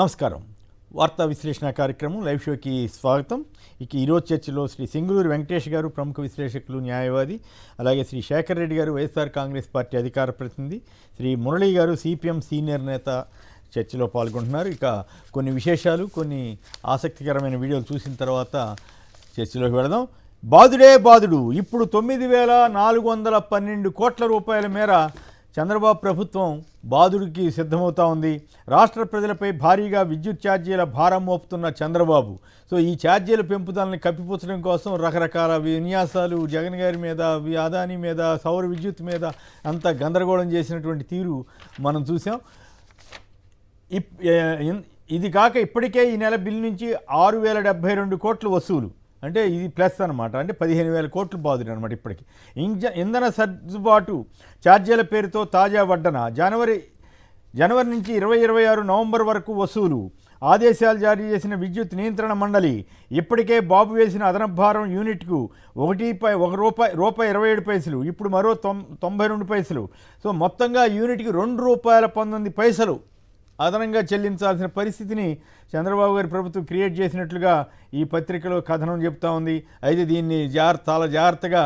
నమస్కారం. వార్తా విశ్లేషణ కార్యక్రమం లైవ్ షోకి స్వాగతం. ఈరోజు చర్చలో శ్రీ సింగళూరు వెంకటేష్ గారు, ప్రముఖ విశ్లేషకులు, న్యాయవాది, అలాగే శ్రీ శేఖర్ రెడ్డి గారు, వైఎస్ఆర్ కాంగ్రెస్ పార్టీ అధికార ప్రతినిధి, శ్రీ మురళీ గారు, సిపిఎం సీనియర్ నేత చర్చలో పాల్గొంటున్నారు. ఇక కొన్ని విశేషాలు, కొన్ని ఆసక్తికరమైన వీడియోలు చూసిన తర్వాత చర్చలోకి వెళదాం. బాదుడే బాదుడు. ఇప్పుడు 9,412 కోట్ల రూపాయల మేర చంద్రబాబు ప్రభుత్వం బాదుడికి సిద్ధమవుతా ఉంది. రాష్ట్ర ప్రజలపై భారీగా విద్యుత్ ఛార్జీల భారం మోపుతున్న చంద్రబాబు ఈ ఛార్జీల పెంపుదలని కప్పిపుచ్చడం కోసం రకరకాల విన్యాసాలు జగన్ గారి మీద, అదానీ మీద, సౌర విద్యుత్ మీద అంతా గందరగోళం చేసినటువంటి తీరు మనం చూసాం. ఇది కాక ఇప్పటికే ఈ నెల బిల్లు నుంచి 6,072 కోట్లు వసూలు, అంటే ఇది ప్లస్ అనమాట, అంటే 15,000 కోట్లు బాదుడు అనమాట. ఇప్పటికి ఇంధన సర్దుబాటు ఛార్జీల పేరుతో తాజా వడ్డన జనవరి నుంచి 2026 నవంబర్ వరకు వసూలు. ఆదేశాలు జారీ చేసిన విద్యుత్ నియంత్రణ మండలి ఇప్పటికే బాబు వేసిన అదనపు భారం యూనిట్కు ₹1.27, ఇప్పుడు మరో 92 పైసలు. మొత్తంగా యూనిట్కి ₹2.19 అదనంగా చెల్లించాల్సిన పరిస్థితిని చంద్రబాబు గారి ప్రభుత్వం క్రియేట్ చేసినట్లుగా ఈ పత్రికలో కథనం చెప్తా ఉంది. అయితే దీన్ని చాలా జాగ్రత్తగా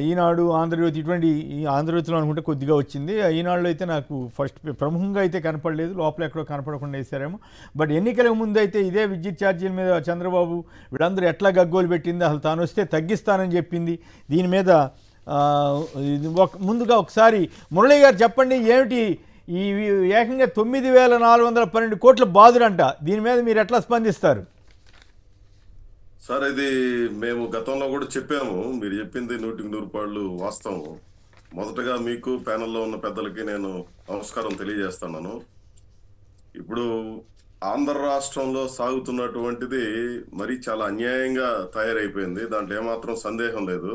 ఈనాడు, ఆంధ్రజ్యోతి, ఇటువంటి ఆంధ్రజ్యోతిలో అనుకుంటే కొద్దిగా వచ్చింది. ఈనాడులో అయితే నాకు ఫస్ట్ ప్రముఖంగా అయితే కనపడలేదు, లోపల ఎక్కడో కనపడకుండా వేశారేమో. బట్ ఎన్నికలకు ముందు అయితే ఇదే విద్యుత్ ఛార్జీల మీద చంద్రబాబు వీళ్ళందరూ ఎట్లా గగ్గోలు పెట్టింది, అసలు తాను వస్తే తగ్గిస్తానని చెప్పింది. దీని మీద ముందుగా ఒకసారి మురళీ గారు చెప్పండి, ఏమిటి ఈ ఏకంగా 9,412 కోట్ల బాదుడంట, దీని మీద మీరు ఎట్లా స్పందిస్తారు? సార్, ఇది మేము గతంలో కూడా చెప్పాము. మీరు చెప్పింది 100% వాస్తవం. మొదటగా మీకు ప్యానెల్లో ఉన్న పెద్దలకి నేను నమస్కారం తెలియజేస్తున్నాను. ఇప్పుడు ఆంధ్ర రాష్ట్రంలో సాగుతున్నటువంటిది మరి చాలా అన్యాయంగా తయారైపోయింది, దాంట్లో ఏమాత్రం సందేహం లేదు.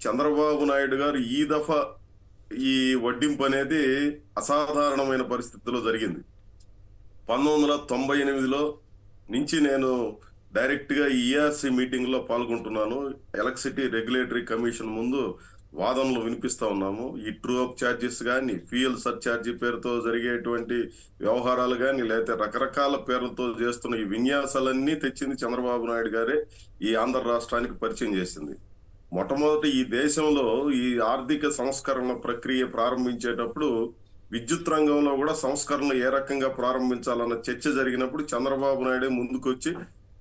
చంద్రబాబు నాయుడు గారు ఈ దఫా ఈ వడ్డింపు అనేది అసాధారణమైన పరిస్థితిలో జరిగింది. 1998లో నుంచి నేను డైరెక్ట్గా ఈఆర్సీ మీటింగ్లో పాల్గొంటున్నాను. ఎలక్ట్రిసిటీ రెగ్యులేటరీ కమిషన్ ముందు వాదనలు వినిపిస్తూ ఉన్నాము. ఈ ట్రూ అప్ ఛార్జెస్ కానీ, ఫ్యూయల్ సర్ఛార్జీ పేరుతో జరిగేటువంటి వ్యవహారాలు కానీ, లేకపోతే రకరకాల పేర్లతో చేస్తున్న ఈ విన్యాసాలన్నీ తెచ్చింది చంద్రబాబు నాయుడు గారే ఈ ఆంధ్ర రాష్ట్రానికి పరిచయం చేసింది. మొట్టమొదటి ఈ దేశంలో ఈ ఆర్థిక సంస్కరణ ప్రక్రియ ప్రారంభించేటప్పుడు విద్యుత్ రంగంలో కూడా సంస్కరణలు ఏ రకంగా ప్రారంభించాలన్న చర్చ జరిగినప్పుడు చంద్రబాబు నాయుడే ముందుకొచ్చి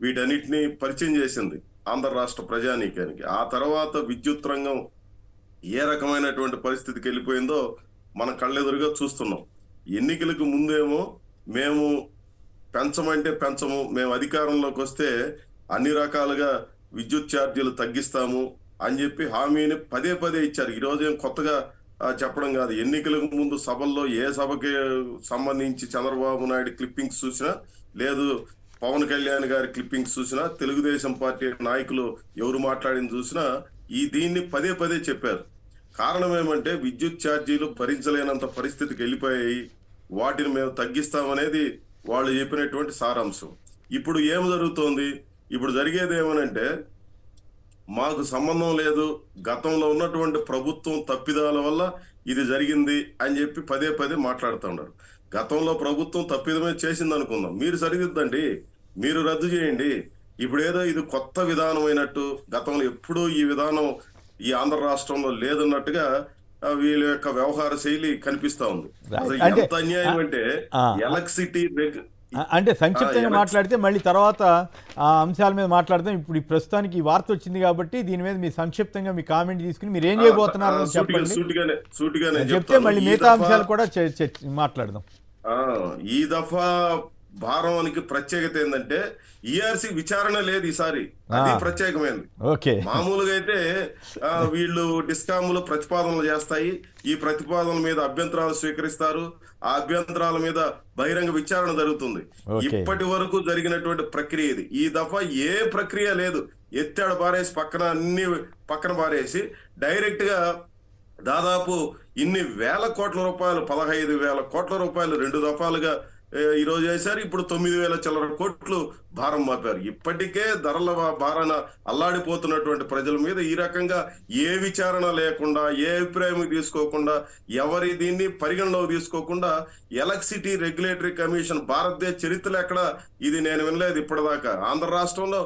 వీటన్నిటిని పరిచయం చేసింది ఆంధ్ర రాష్ట్ర ప్రజానీకానికి. ఆ తర్వాత విద్యుత్ రంగం ఏ రకమైనటువంటి పరిస్థితికి వెళ్ళిపోయిందో మన కళ్ళెదురుగా చూస్తున్నాం. ఎన్నికలకు ముందేమో మేము పెంచమంటే పెంచము, మేము అధికారంలోకి వస్తే అన్ని రకాలుగా విద్యుత్ ఛార్జీలు తగ్గిస్తాము అని చెప్పి హామీని పదే ఇచ్చారు. ఈరోజు ఏం కొత్తగా చెప్పడం కాదు. ఎన్నికలకు ముందు సభల్లో ఏ సభకి సంబంధించి చంద్రబాబు నాయుడు క్లిప్పింగ్స్ చూసినా, లేదు పవన్ కళ్యాణ్ గారి క్లిప్పింగ్స్ చూసినా, తెలుగుదేశం పార్టీ నాయకులు ఎవరు మాట్లాడిన చూసినా దీన్ని పదే చెప్పారు. కారణం ఏమంటే విద్యుత్ ఛార్జీలు భరించలేనంత పరిస్థితికి వెళ్ళిపోయాయి, వాటిని మేము తగ్గిస్తామనేది వాళ్ళు చెప్పినటువంటి సారాంశం. ఇప్పుడు ఏం జరుగుతోంది? ఇప్పుడు జరిగేది ఏమనంటే, మాకు సంబంధం లేదు, గతంలో ఉన్నటువంటి ప్రభుత్వం తప్పిదాల వల్ల ఇది జరిగింది అని చెప్పి పదే మాట్లాడుతున్నారు. గతంలో ప్రభుత్వం తప్పిదమే చేసింది అనుకుందాం, మీరు సరిదిద్దండి, మీరు రద్దు చేయండి. ఇప్పుడు ఏదో ఇది కొత్త విధానం అయినట్టు, గతంలో ఎప్పుడూ ఈ విధానం ఈ ఆంధ్ర రాష్ట్రంలో లేదన్నట్టుగా వీళ్ళ యొక్క వ్యవహార శైలి కనిపిస్తా ఉంది. ఎంత అన్యాయం అంటే ఎలక్ట్రిసిటీ అంటే సంక్షిప్తంగా మాట్లాడితే మళ్ళీ తర్వాత ఆ అంశాల మీద మాట్లాడదాం. ఇప్పుడు ఈ ప్రస్తుతానికి ఈ వార్త వచ్చింది కాబట్టి దీని మీద మీరు సంక్షిప్తంగా మీ కామెంట్ తీసుకుని మీరు ఏం చేయబోతున్నారు చెప్పండి, చెప్తే మళ్ళీ మిగతా అంశాలు కూడా మాట్లాడదాం. ఈ దఫా భారానికి ప్రత్యేకత ఏంటంటే ఈఆర్సీ విచారణ లేదు ఈసారి, అది ప్రత్యేకమైనది. మామూలుగా అయితే వీళ్ళు డిస్కాములు ప్రతిపాదనలు చేస్తాయి, ఈ ప్రతిపాదనల మీద అభ్యంతరాలు స్వీకరిస్తారు, ఆ అభ్యంతరాల మీద బహిరంగ విచారణ జరుగుతుంది. ఇప్పటి వరకు జరిగినటువంటి ప్రక్రియ ఇది. ఈ దఫా ఏ ప్రక్రియ లేదు, ఎత్తాడు పారేసి అన్ని పక్కన పారేసి డైరెక్ట్ గా దాదాపు ఇన్ని వేల కోట్ల రూపాయలు, 15,000 కోట్ల రూపాయలు 2 దఫాలుగా ఈరోజు వేశారు. ఇప్పుడు 9,000 చిల్లర కోట్లు భారం మోపారు. ఇప్పటికే ధరల భారాన అల్లాడిపోతున్నటువంటి ప్రజల మీద ఈ రకంగా ఏ విచారణ లేకుండా, ఏ అభిప్రాయం తీసుకోకుండా, ఎవరి దీన్ని పరిగణలోకి తీసుకోకుండా ఎలక్ట్రిసిటీ రెగ్యులేటరీ కమిషన్ భారతదేశ చరిత్రలో ఎక్కడ ఇది నేను వినలేదు ఇప్పటిదాకా. ఆంధ్ర రాష్ట్రంలో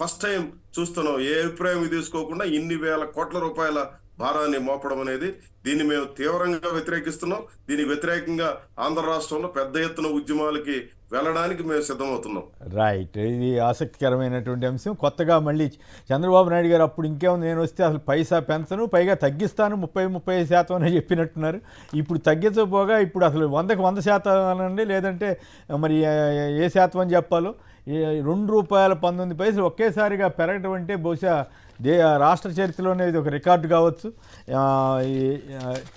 ఫస్ట్ టైం చూస్తున్నాం. ఏ అభిప్రాయం తీసుకోకుండా ఇన్ని వేల కోట్ల రూపాయల భారాన్ని మోపడం అనేది, దీన్ని మేము తీవ్రంగా వ్యతిరేకిస్తున్నాం. దీనికి వ్యతిరేకంగా ఆంధ్ర రాష్ట్రంలో పెద్ద ఎత్తున ఉద్యమాలకి వెళ్ళడానికి మేము సిద్ధమవుతున్నాం. రైట్, ఇది ఆసక్తికరమైనటువంటి అంశం. కొత్తగా మళ్ళీ చంద్రబాబు నాయుడు గారు అప్పుడు ఇంకేముంది, నేను వస్తే అసలు పైసా పెంచను, పైగా తగ్గిస్తాను 30-35% అని చెప్పినట్టున్నారు. ఇప్పుడు తగ్గించకపోగా ఇప్పుడు అసలు 100కి 100% అనండి, లేదంటే మరి ఏ శాతం అని చెప్పాలో. ₹2.19 ఒకేసారిగా పెరగడం అంటే బహుశా రాష్ట్ర చరిత్రలోనే ఇది ఒక రికార్డు కావచ్చు.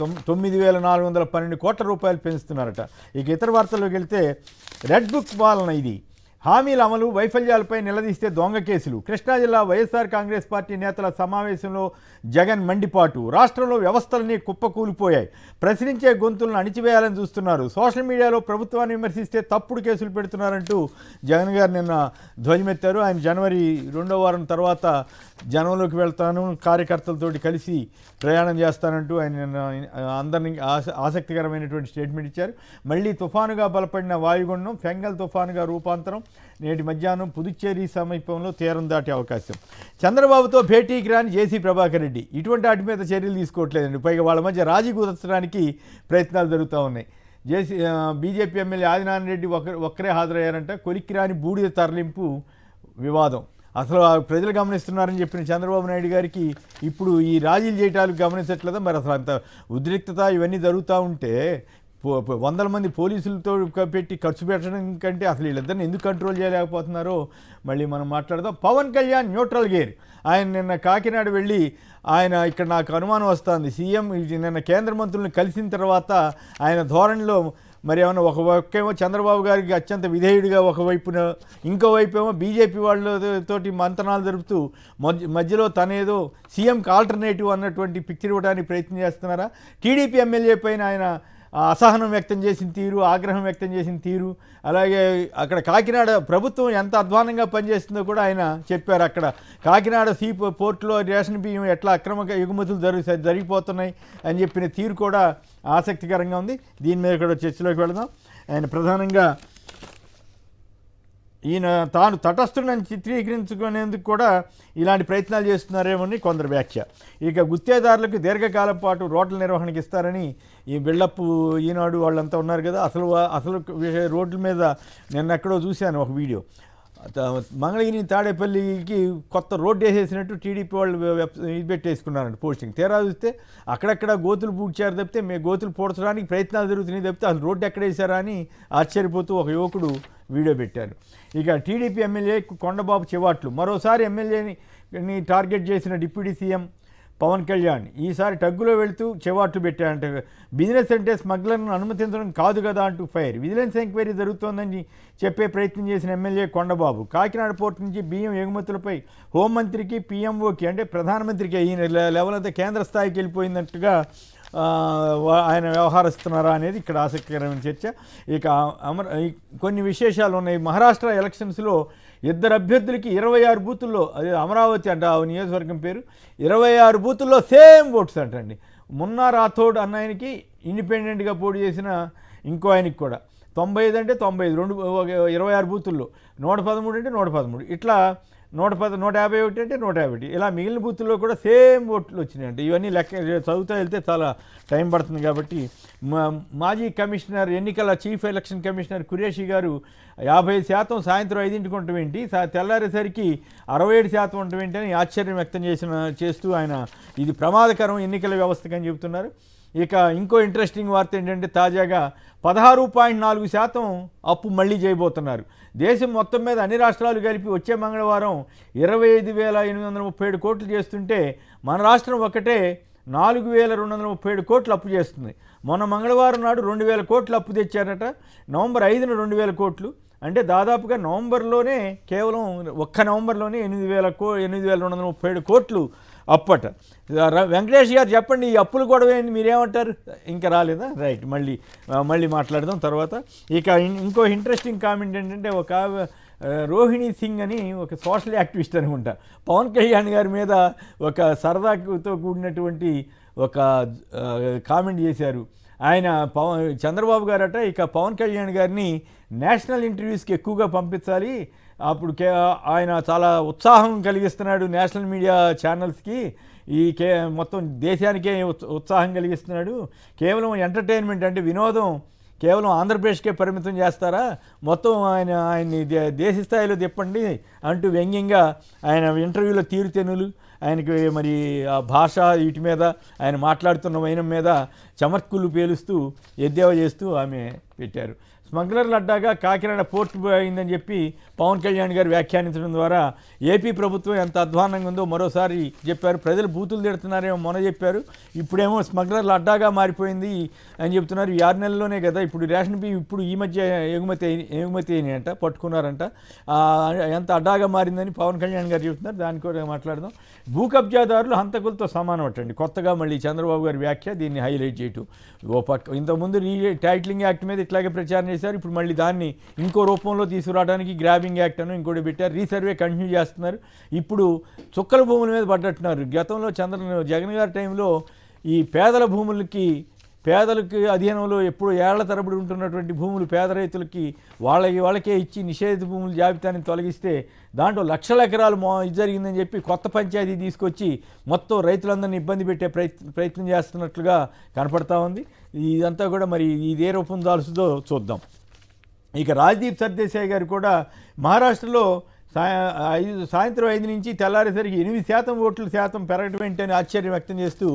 9,412 కోట్ల రూపాయలు పెంచుతున్నారట. ఇక ఇతర వార్తల్లోకి వెళ్తే, రెడ్ బుక్ పాలన ఇది, హామీల అమలు వైఫల్యాలపై నిలదీస్తే దొంగ కేసులు. కృష్ణా జిల్లా వైఎస్ఆర్ కాంగ్రెస్ పార్టీ నేతల సమావేశంలో జగన్ మండిపాటు. రాష్ట్రంలో వ్యవస్థలన్నీ కుప్పకూలిపోయాయి, ప్రశ్నించే గొంతులను అణిచివేయాలని చూస్తున్నారు, సోషల్ మీడియాలో ప్రభుత్వాన్ని విమర్శిస్తే తప్పుడు కేసులు పెడుతున్నారంటూ జగన్ గారు నిన్న ధ్వజమెత్తారు. ఆయన జనవరి 2వ వారం తర్వాత జనంలోకి వెళ్తాను, కార్యకర్తలతోటి కలిసి ప్రయాణం చేస్తానంటూ ఆయన నిన్న అందరినీ ఆసక్తికరమైనటువంటి స్టేట్మెంట్ ఇచ్చారు. మళ్ళీ తుఫానుగా బలపడిన వాయుగుండం ఫెంగల్ తుఫానుగా రూపాంతరం. నేటి మధ్యాహ్నం పుదుచ్చేరి సమీపంలో తీరం దాటే అవకాశం. చంద్రబాబుతో భేటీకి రాని జేసీ ప్రభాకర్ రెడ్డి ఇటువంటి వాటి మీద చర్యలు తీసుకోవట్లేదండి. పైగా వాళ్ళ మధ్య రాజీ కుదర్చడానికి ప్రయత్నాలు జరుగుతూ ఉన్నాయి. బీజేపీ ఎమ్మెల్యే ఆదినారాయణ రెడ్డి ఒక్కరే హాజరయ్యారంట. కొలిక్కి రాని బూడిద తరలింపు వివాదం అసలు ప్రజలు గమనిస్తున్నారని చెప్పిన చంద్రబాబు నాయుడు గారికి ఇప్పుడు ఈ రాజీలు చేయటాలు గమనించట్లేదా? మరి అసలు అంత ఉద్రిక్తత ఇవన్నీ జరుగుతూ ఉంటే 100 మంది పోలీసులతో పెట్టి ఖర్చు పెట్టడం కంటే అసలు వీళ్ళిద్దరిని ఎందుకు కంట్రోల్ చేయలేకపోతున్నారో మళ్ళీ మనం మాట్లాడదాం. Pawan Kalyan neutral gear. ఆయన నిన్న కాకినాడ వెళ్ళి ఆయన ఇక్కడ నాకు అనుమానం వస్తుంది, సీఎం నిన్న కేంద్ర మంత్రులను కలిసిన తర్వాత ఆయన ధోరణిలో మరి ఏమన్నా ఒకవైపేమో చంద్రబాబు గారికి అత్యంత విధేయుడిగా ఒకవైపున, ఇంకోవైపు ఏమో బీజేపీ వాళ్ళతోటి మంతనాలు జరుపుతూ మధ్యలో తనేదో సీఎంకి ఆల్టర్నేటివ్ అన్నటువంటి పిక్చర్ ఇవ్వడానికి ప్రయత్నం చేస్తున్నారా? టీడీపీ ఎమ్మెల్యే పైన ఆయన అసహనం వ్యక్తం చేసిన తీరు, ఆగ్రహం వ్యక్తం చేసిన తీరు, అలాగే అక్కడ కాకినాడ ప్రభుత్వం ఎంత అధ్వానంగా పనిచేస్తుందో కూడా ఆయన చెప్పారు. అక్కడ కాకినాడ పోర్టులో రేషన్ బియ్యం ఎట్లా అక్రమంగా ఎగుమతులు జరిగిపోతున్నాయి అని చెప్పిన తీరు కూడా ఆసక్తికరంగా ఉంది. దీని మీద కూడా చర్చలోకి వెళదాం. ఆయన ప్రధానంగా ఈయన తాను తటస్థులను చిత్రీకరించుకునేందుకు కూడా ఇలాంటి ప్రయత్నాలు చేస్తున్నారేమని కొందరు వ్యాఖ్య. ఇక గుత్తేదారులకు దీర్ఘకాలం పాటు రోడ్ల నిర్వహణకి ఇస్తారని ఈ బిల్డప్ ఈనాడు వాళ్ళంతా ఉన్నారు కదా. అసలు రోడ్ల మీద నిన్న ఎక్కడో చూశాను ఒక వీడియో. మంగళగిరి తాడేపల్లికి కొత్త రోడ్డు వేసేసినట్టు టీడీపీ వాళ్ళు ఇది పెట్టేసుకున్నారంట పోస్టింగ్. తీరా చూస్తే అక్కడక్కడ గోతులు పూడ్చారు తప్పితే గోతులు పూడ్చడానికి ప్రయత్నాలు జరుగుతున్నాయి తప్పితే అసలు రోడ్డు ఎక్కడ వేసారా అని ఆశ్చర్యపోతూ ఒక యువకుడు వీడియో పెట్టారు. ఇక టీడీపీ ఎమ్మెల్యే కొండబాబు చివాట్లు. మరోసారి ఎమ్మెల్యేని టార్గెట్ చేసిన డిప్యూటీ సీఎం పవన్ కళ్యాణ్ ఈసారి టగ్గులో వెళుతూ చెవాట్లు పెట్టారంట. బిజినెస్ అంటే స్మగ్లర్ను అనుమతించడం కాదు కదా అంటూ ఫైర్. విజిలెన్స్ ఎంక్వైరీ జరుగుతోందని చెప్పే ప్రయత్నం చేసిన ఎమ్మెల్యే కొండబాబు కాకినాడ పోర్టు నుంచి బియ్యం ఎగుమతులపై హోంమంత్రికి, పీఎంఓకి అంటే ప్రధానమంత్రికి ఈయన లెవెల్ అంతా కేంద్ర స్థాయికి వెళ్ళిపోయిందట్టుగా ఆయన వ్యవహరిస్తున్నారా అనేది ఇక్కడ ఆసక్తికరమైన చర్చ. ఇక కొన్ని విశేషాలు ఉన్నాయి. మహారాష్ట్ర ఎలక్షన్స్లో 2 అభ్యర్థులకి 26 బూతుల్లో, అదే అమరావతి అంట ఆ నియోజకవర్గం పేరు, 26 బూతుల్లో సేమ్ ఓట్స్ అంటండి. మున్నా రాథోడ్ అన్న ఆయనకి ఇండిపెండెంట్గా పోటీ చేసిన ఇంకో ఆయనకి కూడా 95 అంటే 95, 26 బూతుల్లో 113 అంటే 113, ఇట్లా 151 అంటే 151, ఇలా మిగిలిన బూతుల్లో కూడా సేమ్ ఓట్లు వచ్చినాయంటే. ఇవన్నీ లెక్క చదువుతూ వెళ్తే చాలా టైం పడుతుంది. కాబట్టి మాజీ కమిషనర్, ఎన్నికల చీఫ్ ఎలక్షన్ కమిషనర్ ఖురేషీ గారు 50% సాయంత్రం 5ంటికి ఉండటం ఏంటి, తెల్లారేసరికి 67% ఉండటం ఏంటి అని ఆశ్చర్యం వ్యక్తం చేస్తూ ఆయన ఇది ప్రమాదకరం ఎన్నికల వ్యవస్థకు అని చెబుతున్నారు. ఇక ఇంకో ఇంట్రెస్టింగ్ వార్త ఏంటంటే తాజాగా 16.4% అప్పు మళ్ళీ చేయబోతున్నారు. దేశం మొత్తం మీద అన్ని రాష్ట్రాలు కలిపి వచ్చే మంగళవారం 25,837 కోట్లు చేస్తుంటే మన రాష్ట్రం ఒకటే 4,237 కోట్లు అప్పు చేస్తుంది. మొన్న మంగళవారం నాడు 2,000 కోట్లు అప్పు తెచ్చారట. నవంబర్ 5న 2,000 కోట్లు అంటే దాదాపుగా నవంబర్లోనే, కేవలం ఒక్క నవంబర్లోనే 8,237 కోట్లు అప్పట. వెంకటేష్ గారు చెప్పండి, ఈ అప్పులు గొడవ ఏంది, మీరేమంటారు? ఇంకా రాలేదా? రైట్, మళ్ళీ మాట్లాడదాం తర్వాత. ఇక ఇంకో ఇంట్రెస్టింగ్ కామెంట్ ఏంటంటే, ఒక రోహిణి సింగ్ అని ఒక సోషల్ యాక్టివిస్ట్ అనుకుంటా, పవన్ కళ్యాణ్ గారి మీద ఒక సరదాతో కూడినటువంటి ఒక కామెంట్ చేశారు. ఆయన చంద్రబాబు గారట ఇక పవన్ కళ్యాణ్ గారిని నేషనల్ ఇంటర్వ్యూస్కి ఎక్కువగా పంపించాలి, అప్పుడు ఆయన చాలా ఉత్సాహం కలిగిస్తున్నాడు నేషనల్ మీడియా ఛానల్స్కి, ఈ మొత్తం దేశానికే ఉత్సాహం కలిగిస్తున్నాడు, కేవలం ఎంటర్టైన్మెంట్ అంటే వినోదం కేవలం ఆంధ్రప్రదేశ్కే పరిమితం చేస్తారా, మొత్తం ఆయన్ని దేశ స్థాయిలో తిప్పండి అంటూ వ్యంగ్యంగా ఆయన ఇంటర్వ్యూలో తీరుతెన్నులు, ఆయనకి మరి ఆ భాష వీటి మీద ఆయన మాట్లాడుతున్న వైనం మీద చమర్కులు పేలుస్తూ ఎద్దేవా చేస్తూ ఆమె పెట్టారు. స్మగ్లర్లు అడ్డాగా కాకినాడ పోర్టు అయిందని చెప్పి పవన్ కళ్యాణ్ గారు వ్యాఖ్యానించడం ద్వారా ఏపీ ప్రభుత్వం ఎంత అధ్వానంగా ఉందో మరోసారి చెప్పారు. ప్రజలు బూతులు తిడుతున్నారేమో మొన్న చెప్పారు, ఇప్పుడేమో స్మగ్లర్లు అడ్డాగా మారిపోయింది అని చెప్తున్నారు. ఈ 6 నెలల్లోనే కదా ఇప్పుడు రేషన్ బియ్యం ఇప్పుడు ఈ మధ్య ఎగుమతి అయినాయంట, పట్టుకున్నారంట, ఎంత అడ్డాగా మారిందని పవన్ కళ్యాణ్ గారు చెప్తున్నారు. దాని కూడా మాట్లాడదాం. భూ కబ్జాదారులు హంతకులతో సమానం అటండి, కొత్తగా మళ్ళీ చంద్రబాబు గారి వ్యాఖ్య దీన్ని హైలైట్ చేయటం. ఓ పక్క ఇంతకుముందు టైటిలింగ్ యాక్ట్ మీద ఇట్లాగే ప్రచారం చేశారు, ఇప్పుడు మళ్ళీ దాన్ని ఇంకో రూపంలో తీసుకురావడానికి గ్రాబింగ్ యాక్ట్ అని ఇంకోటి పెట్టారు, రీసర్వే కంటిన్యూ చేస్తున్నారు. ఇప్పుడు చుక్కల భూముల మీద పడ్డట్టున్నారు. గతంలో జగన్ గారి టైంలో ఈ పేదల భూములకి పేదలకి అధీనంలో ఎప్పుడు ఏళ్ల తరబడి ఉంటున్నటువంటి భూములు పేద రైతులకి వాళ్ళకే ఇచ్చి నిషేధిత భూముల జాబితాని తొలగిస్తే దాంట్లో లక్షల ఎకరాలు ఇది జరిగిందని చెప్పి కొత్త పంచాయతీ తీసుకొచ్చి మొత్తం రైతులందరినీ ఇబ్బంది పెట్టే ప్రయత్నం చేస్తున్నట్లుగా కనపడతా ఉంది. ఇదంతా కూడా మరి ఇదే రూపం దాల్చుదో చూద్దాం. ఇక రాజ్దీప్ సర్దేశాయ్ గారు కూడా మహారాష్ట్రలో సాయంత్రం 5 నుంచి తెల్లారేసరికి 8% ఓట్ల శాతం పెరగడం ఏంటని ఆశ్చర్యం వ్యక్తం చేస్తూ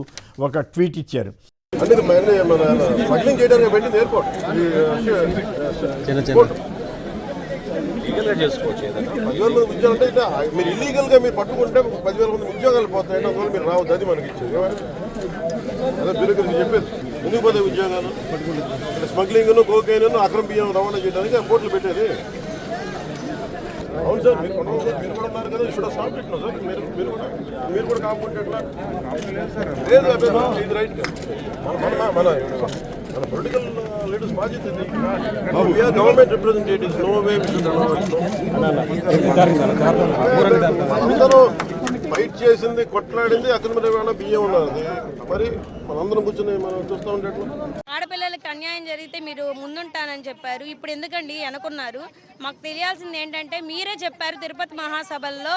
ఒక ట్వీట్ ఇచ్చారు. అంటే మన స్మగ్లింగ్ చేయడానికి పెట్టింది ఎయిర్పోర్ట్ లీగల్గా చేసుకోవచ్చు. 10,000 మంది ఉద్యోగాలు అంటే మీరు ఇల్లీగల్గా మీరు పట్టుకుంటే 10,000 మంది ఉద్యోగాలు పోతాయంటే అందువల్ల మీరు రావద్దు, అది మనకి ఇచ్చేది. అదే బ్యూరోక్రసీ చెప్పేది, ఎందుకు పోతాయి ఉద్యోగాలు? స్మగ్లింగ్ను కోకైన్ అక్రమ బియ్యం రవాణా చేయడానికి పోర్టులు పెట్టేది. అవును సార్, మీరు కూడా ఉన్నారు కదా, షుడ్ స్టాప్ పెట్టినా సార్. మీరు కూడా కాకపోతే ఎట్లా? లేదు, ఇది రైట్. మన పొలిటికల్ లీడర్స్ బాధ్యత గవర్నమెంట్ రిప్రజెంటేటివ్స్. నో వే అందరూ ఫైట్ చేసింది, కొట్లాడింది అక్రమ రవాణా బియ్యం ఉన్నది. మరి మనందరం కూర్చొని మనం చూస్తూ ఉంటే ఆడపిల్లలకి అన్యాయం జరిగితే మీరు ముందుంటానని చెప్పారు, ఇప్పుడు ఎందుకండి అనుకున్నారు? మాకు తెలియాల్సింది ఏంటంటే మీరే చెప్పారు తిరుపతి మహాసభల్లో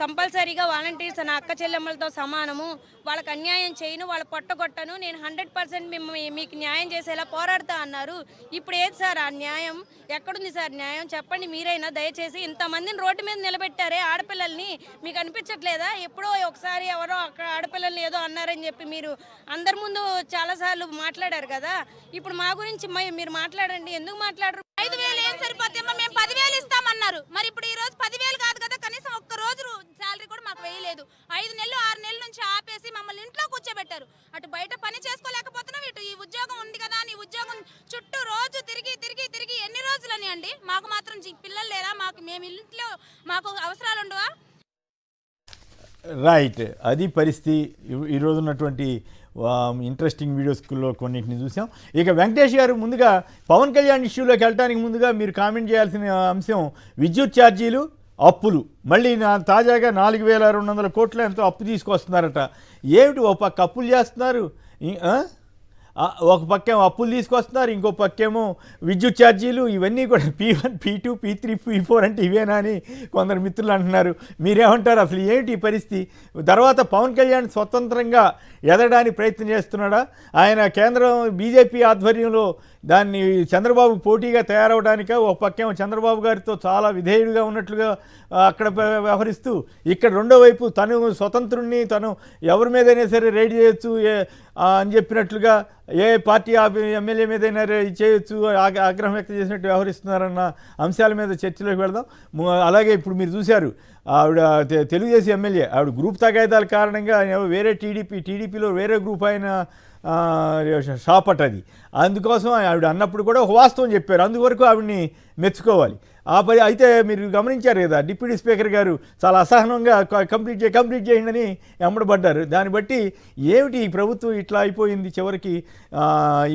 కంపల్సరీగా వాలంటీర్స్ నా అక్క చెల్లెమ్మలతో సమానము, వాళ్ళకి అన్యాయం చేయను, వాళ్ళ పొట్టగొట్టను, నేను 100% మీకు న్యాయం చేసేలా పోరాడుతా అన్నారు. ఇప్పుడు ఏది సార్ ఆ న్యాయం? ఎక్కడుంది సార్ న్యాయం? చెప్పండి మీరైనా దయచేసి. ఇంతమందిని రోడ్డు మీద నిలబెట్టారే ఆడపిల్లల్ని, మీకు అనిపించట్లేదా? ఎప్పుడో ఒకసారి ఎవరో అక్కడ ఆడపిల్లల్ని ఏదో అన్నారని చెప్పి మీరు అందరి ముందు చాలాసార్లు మాట్లాడారు కదా, ఇప్పుడు మా గురించి మీరు మాట్లాడండి. ఎందుకు మాట్లాడరు? 5,000 ఏం సరిపోతేమ్మా, మేము 10,000 ఇస్తామన్నారు. మరి ఇప్పుడు ఈ రోజు 10,000 కాదు కదా, కనీసం ఒక్క రోజు శాలరీ కూడా మాకు వేయలేదు. 5 నెలలు 6 నెలల నుంచి ఆపేసి మమ్మల్ని ఇంట్లో కూర్చోబెట్టారు. అటు బయట పని చేసుకోలేకపోతున్నాం, ఇటు ఈ ఉద్యోగం ఉంది కదా అని ఉద్యోగం చుట్టూ రోజు తిరిగి తిరిగి తిరిగి ఎన్ని రోజులని అండి? మాకు మాత్రం పిల్లలు లేరా? మేము ఇంట్లో మాకు అవసరాలు ఉండవా? రైట్, అది పరిస్థితి. ఈరోజు ఉన్నటువంటి ఇంట్రెస్టింగ్ వీడియోస్లో కొన్నింటిని చూసాం. ఇక వెంకటేష్ గారు ముందుగా పవన్ కళ్యాణ్ ఇష్యూలోకి వెళ్ళడానికి ముందుగా మీరు కామెంట్ చేయాల్సిన అంశం విద్యుత్ ఛార్జీలు, అప్పులు. మళ్ళీ తాజాగా 4,200 కోట్ల ఎంతో అప్పు తీసుకొస్తున్నారట. ఏమిటి, ఒక పక్క అప్పులు చేస్తున్నారు, ఒక పక్కేమో అప్పులు తీసుకొస్తున్నారు, ఇంకో పక్కేమో విద్యుత్ ఛార్జీలు, ఇవన్నీ కూడా P1, P2, P3, P4 అంటే ఇవేనా అని కొందరు మిత్రులు అంటున్నారు. మీరేమంటారు? అసలు ఏమిటి ఈ పరిస్థితి? తర్వాత పవన్ కళ్యాణ్ స్వతంత్రంగా ఎదగడానికి ప్రయత్నం చేస్తున్నాడా? ఆయన కేంద్రం బీజేపీ ఆధ్వర్యంలో దాన్ని చంద్రబాబు పోటీగా తయారవడానిక? ఒక పక్కేమో చంద్రబాబు గారితో చాలా విధేయుడిగా ఉన్నట్లుగా అక్కడ వ్యవహరిస్తూ, ఇక్కడ రెండో వైపు తను స్వతంత్రుణ్ణి, తను ఎవరి మీదైనా సరే రైడ్ చేయొచ్చు అని చెప్పినట్లుగా, ఏ పార్టీ ఎమ్మెల్యే మీదైనా చేయొచ్చు ఆగ్రహం వ్యక్తం చేసినట్టు వ్యవహరిస్తున్నారన్న అంశాల మీద చర్చలోకి వెళదాం. అలాగే ఇప్పుడు మీరు చూశారు, ఆవిడ తెలుగుదేశం ఎమ్మెల్యే, ఆవిడ గ్రూప్ తగాయిదాల కారణంగా వేరే టీడీపీలో వేరే గ్రూప్ ఆయన షాప్ అట అది. అందుకోసం ఆవిడ అన్నప్పుడు కూడా ఒక వాస్తవం చెప్పారు, అందువరకు ఆవిడని మెచ్చుకోవాలి. అయితే మీరు గమనించారు కదా, డిప్యూటీ స్పీకర్ గారు చాలా అసహనంగా కంప్లీట్ చేయండి అని ఎమ్మడబడ్డారు. దాన్ని బట్టి ఏమిటి ఈ ప్రభుత్వం ఇట్లా అయిపోయింది చివరికి.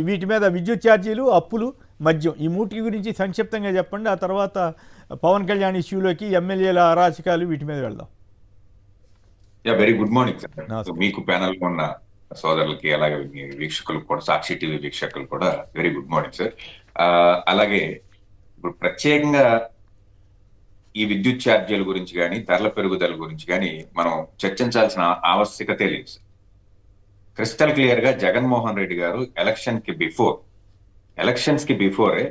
వీటి మీద విద్యుత్ ఛార్జీలు, అప్పులు, మద్యం, ఈ మూటి గురించి సంక్షిప్తంగా చెప్పండి. ఆ తర్వాత పవన్ కళ్యాణ్ ఇష్యూలోకి, ఎమ్మెల్యేల అరాచకాలు, వీటి మీద వెళ్దాం. Very good morning sir. నమస్తే. మీకు ప్యానల్ ఉన్న సోదరులకి, అలాగే మీ వీక్షకులకు కూడా, సాక్షి టీవీ వీక్షకులు కూడా వెరీ గుడ్ మార్నింగ్ సార్. అలాగే ఇప్పుడు ప్రత్యేకంగా ఈ విద్యుత్ ఛార్జీల గురించి కానీ, ధరల పెరుగుదల గురించి కానీ మనం చర్చించాల్సిన ఆవశ్యకతే లేదు సార్. క్రిస్టల్ క్లియర్ గా జగన్మోహన్ రెడ్డి గారు ఎలక్షన్స్ కి బిఫోరే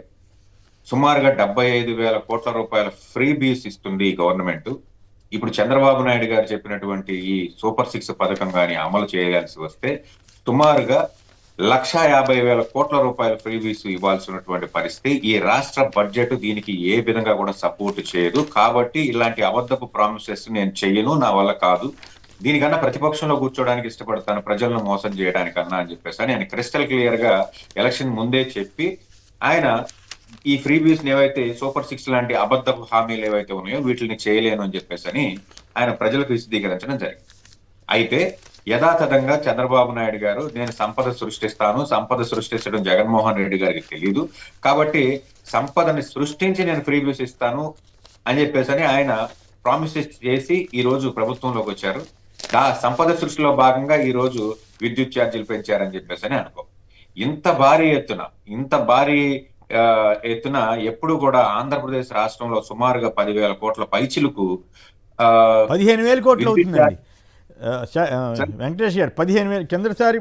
సుమారుగా 75,000 కోట్ల రూపాయల ఫ్రీ బీస్ ఇస్తుంది ఈ గవర్నమెంట్. ఇప్పుడు చంద్రబాబు నాయుడు గారు చెప్పినటువంటి ఈ సూపర్ 6 పథకం కానీ అమలు చేయాల్సి వస్తే సుమారుగా 150,000 కోట్ల రూపాయల ఫ్రీ బీస్ ఇవ్వాల్సినటువంటి పరిస్థితి. ఈ రాష్ట్ర బడ్జెట్ దీనికి ఏ విధంగా కూడా సపోర్ట్ చేయదు. కాబట్టి ఇలాంటి అబద్ధపు ప్రామిసెస్ నేను చెయ్యను, నా వల్ల కాదు, దీనికన్నా ప్రతిపక్షంలో కూర్చోడానికి ఇష్టపడతాను ప్రజలను మోసం చేయడానికన్నా అని చెప్పేసి ఆయన క్రిస్టల్ క్లియర్ గా ఎలక్షన్ ముందే చెప్పి ఆయన ఈ ఫ్రీ బీస్ ఏవైతే సూపర్ 6 లాంటి అబద్ధపు హామీలు ఏవైతే ఉన్నాయో వీటిని చేయలేను అని చెప్పేసి ఆయన ప్రజలకు విశదీకరించడం జరిగింది. అయితే యథాతథంగా చంద్రబాబు నాయుడు గారు నేను సంపద సృష్టించడం జగన్మోహన్ రెడ్డి గారికి తెలియదు, కాబట్టి సంపదని సృష్టించి నేను ఫ్రీ బీస్ ఇస్తాను అని చెప్పేసి ఆయన ప్రామిసెస్ చేసి ఈ రోజు ప్రభుత్వంలోకి వచ్చారు. సంపద సృష్టిలో భాగంగా ఈ రోజు విద్యుత్ ఛార్జీలు పెంచారని చెప్పేసి అనుకో. ఇంత భారీ ఎత్తున ఎప్పుడు కూడా ఆంధ్రప్రదేశ్ రాష్ట్రంలో సుమారుగా 10,000 కోట్ల పైచిలకు 15,000 కోట్లు అవుతుందండి వెంకటేష్ గారు. 15,000 కిందసారి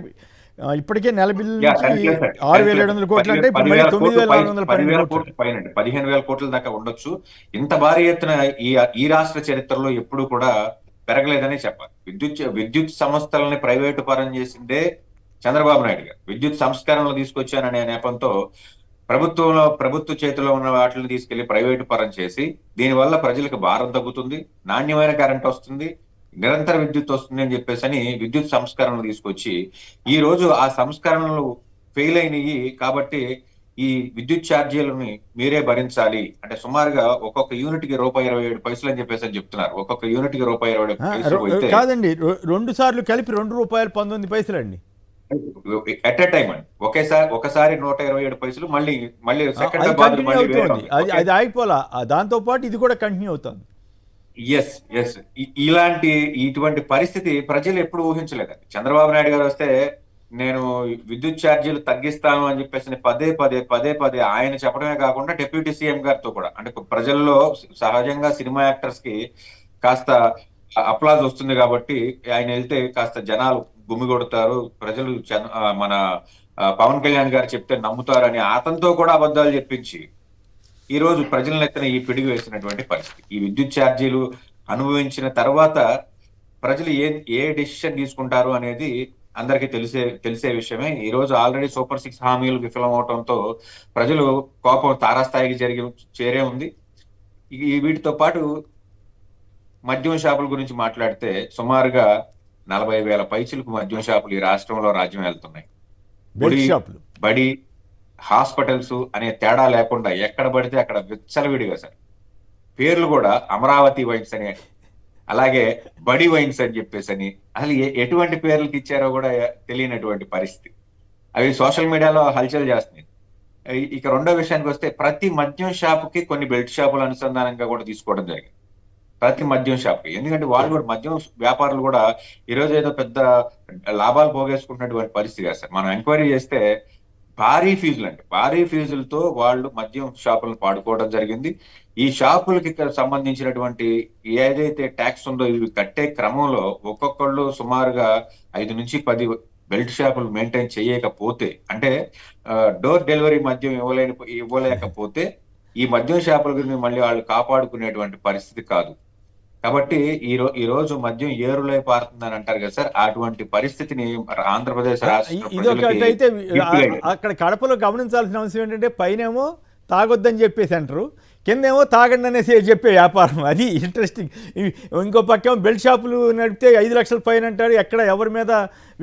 ఇప్పటికే నెల బిల్లు 6,700 కోట్లు అంటే 9,612 కోట్లు పైన 15,000 కోట్ల దాకా ఉండొచ్చు. ఇంత భారీ ఎత్తున ఈ రాష్ట్ర చరిత్రలో ఎప్పుడు కూడా పెరగలేదనే చెప్పాలి. విద్యుత్ సంస్థలని ప్రైవేటు పరం చేసిందే చంద్రబాబు నాయుడు గారు. విద్యుత్ సంస్కరణలు తీసుకొచ్చాననే నేపంతో ప్రభుత్వ చేతిలో ఉన్న వాటిని తీసుకెళ్లి ప్రైవేటు పరం చేసి దీనివల్ల ప్రజలకు భారం తగ్గుతుంది, నాణ్యమైన కరెంట్ వస్తుంది, నిరంతర విద్యుత్ వస్తుంది అని చెప్పేసి విద్యుత్ సంస్కరణలు తీసుకొచ్చి ఈ రోజు ఆ సంస్కరణలు ఫెయిల్ అయినాయి. కాబట్టి ఈ విద్యుత్ ఛార్జీలని మీరే భరించాలి అంటే సుమారుగా ఒక్కొక్క యూనిట్ కి ₹1.27 అని చెప్పేసి చెప్తున్నారు. ఒక్కొక్క యూనిట్ కి ₹1.27 కాదండి, 2 సార్లు కలిపి ₹2.19 అండి ఎట్ ఎ టైం అండి. ఒకసారి ₹127, మళ్ళీ సెకండ్ అది ఆగిపోలా, దాంతో పాటు ఇది కూడా కంటిన్యూ అవుతుంది. ఎస్ ఇటువంటి పరిస్థితి ప్రజలు ఎప్పుడు ఊహించలేదండి. చంద్రబాబు నాయుడు గారు వస్తే నేను విద్యుత్ ఛార్జీలు తగ్గిస్తాను అని చెప్పేసి పదే ఆయన చెప్పడమే కాకుండా డిప్యూటీ సీఎం గారితో కూడా, అంటే ప్రజల్లో సహజంగా సినిమా యాక్టర్స్ కి కాస్త అప్లాజ్ వస్తుంది కాబట్టి ఆయన వెళ్తే కాస్త జనాలు గుమ్మి కొడతారు, ప్రజలు మన పవన్ కళ్యాణ్ గారు చెప్తే నమ్ముతారని అతనితో కూడా అబద్ధాలు చెప్పించి ఈ రోజు ప్రజలను ఎత్తిన ఈ పిడుగు వేసినటువంటి పరిస్థితి. ఈ విద్యుత్ ఛార్జీలు అనుభవించిన తర్వాత ప్రజలు ఏ డెసిషన్ తీసుకుంటారు అనేది అందరికీ తెలిసే విషయమే. ఈ రోజు ఆల్రెడీ సూపర్ 6 హామీలు విఫలం అవడంతో ప్రజలు కోపం తారాస్థాయికి చేరే ఉంది. వీటితో పాటు మద్యం షాపుల గురించి మాట్లాడితే సుమారుగా 40,000 పైచిలకు మద్యం షాపులు ఈ రాష్ట్రంలో రాజ్యం వెళ్తున్నాయి. బడి హాస్పిటల్స్ అనే తేడా లేకుండా ఎక్కడ పడితే అక్కడ విచ్చలవిడిగా సార్ పేర్లు కూడా అమరావతి వైన్స్ అని, అలాగే బడి వైన్స్ అని చెప్పేసి అసలు ఎటువంటి పేర్లకి ఇచ్చారో కూడా తెలియనటువంటి పరిస్థితి. అవి సోషల్ మీడియాలో హల్చల్ చేస్తున్నాయి. ఇక రెండో విషయానికి వస్తే ప్రతి మద్యం షాపుకి కొన్ని బెల్ట్ షాపులు అనుసంధానంగా కూడా తీసుకోవడం జరిగింది. ప్రతి మద్యం షాప్కి, ఎందుకంటే వాళ్ళు కూడా మద్యం వ్యాపారులు కూడా ఈరోజు ఏదో పెద్ద లాభాలు పోగేసుకుంటున్నటువంటి పరిస్థితి కాదు సార్. మనం ఎంక్వైరీ చేస్తే భారీ ఫీజులతో వాళ్ళు మద్యం షాపులను పాడుకోవడం జరిగింది. ఈ షాపులకి సంబంధించినటువంటి ఏదైతే ట్యాక్స్ ఉందో ఇవి కట్టే క్రమంలో ఒక్కొక్కళ్ళు సుమారుగా 5 నుంచి 10 బెల్ట్ షాపులు మెయింటైన్ చేయకపోతే, అంటే డోర్ డెలివరీ మద్యం ఇవ్వలేకపోతే ఈ మద్యం షాపుల గురించి మళ్ళీ వాళ్ళు కాపాడుకునేటువంటి పరిస్థితి కాదు. కాబట్టి ఈ రోజు మద్యం ఏరులై పారుతుందని అంటారు కదా సార్, అటువంటి పరిస్థితిని ఆంధ్రప్రదేశ్ రాష్ట్ర అక్కడ కడపలో గమనించాల్సిన అంశం ఏంటంటే పైనేమో తాగొద్దని చెప్పేసి అంటారు, కిందేమో తాగండి అనేసి చెప్పే వ్యాపారం. అది ఇంట్రెస్టింగ్. ఇంకో పక్కేమో బెల్ట్ షాపులు నడిపితే 5 లక్షల ఫైన్ అంటారు, ఎక్కడ ఎవరి మీద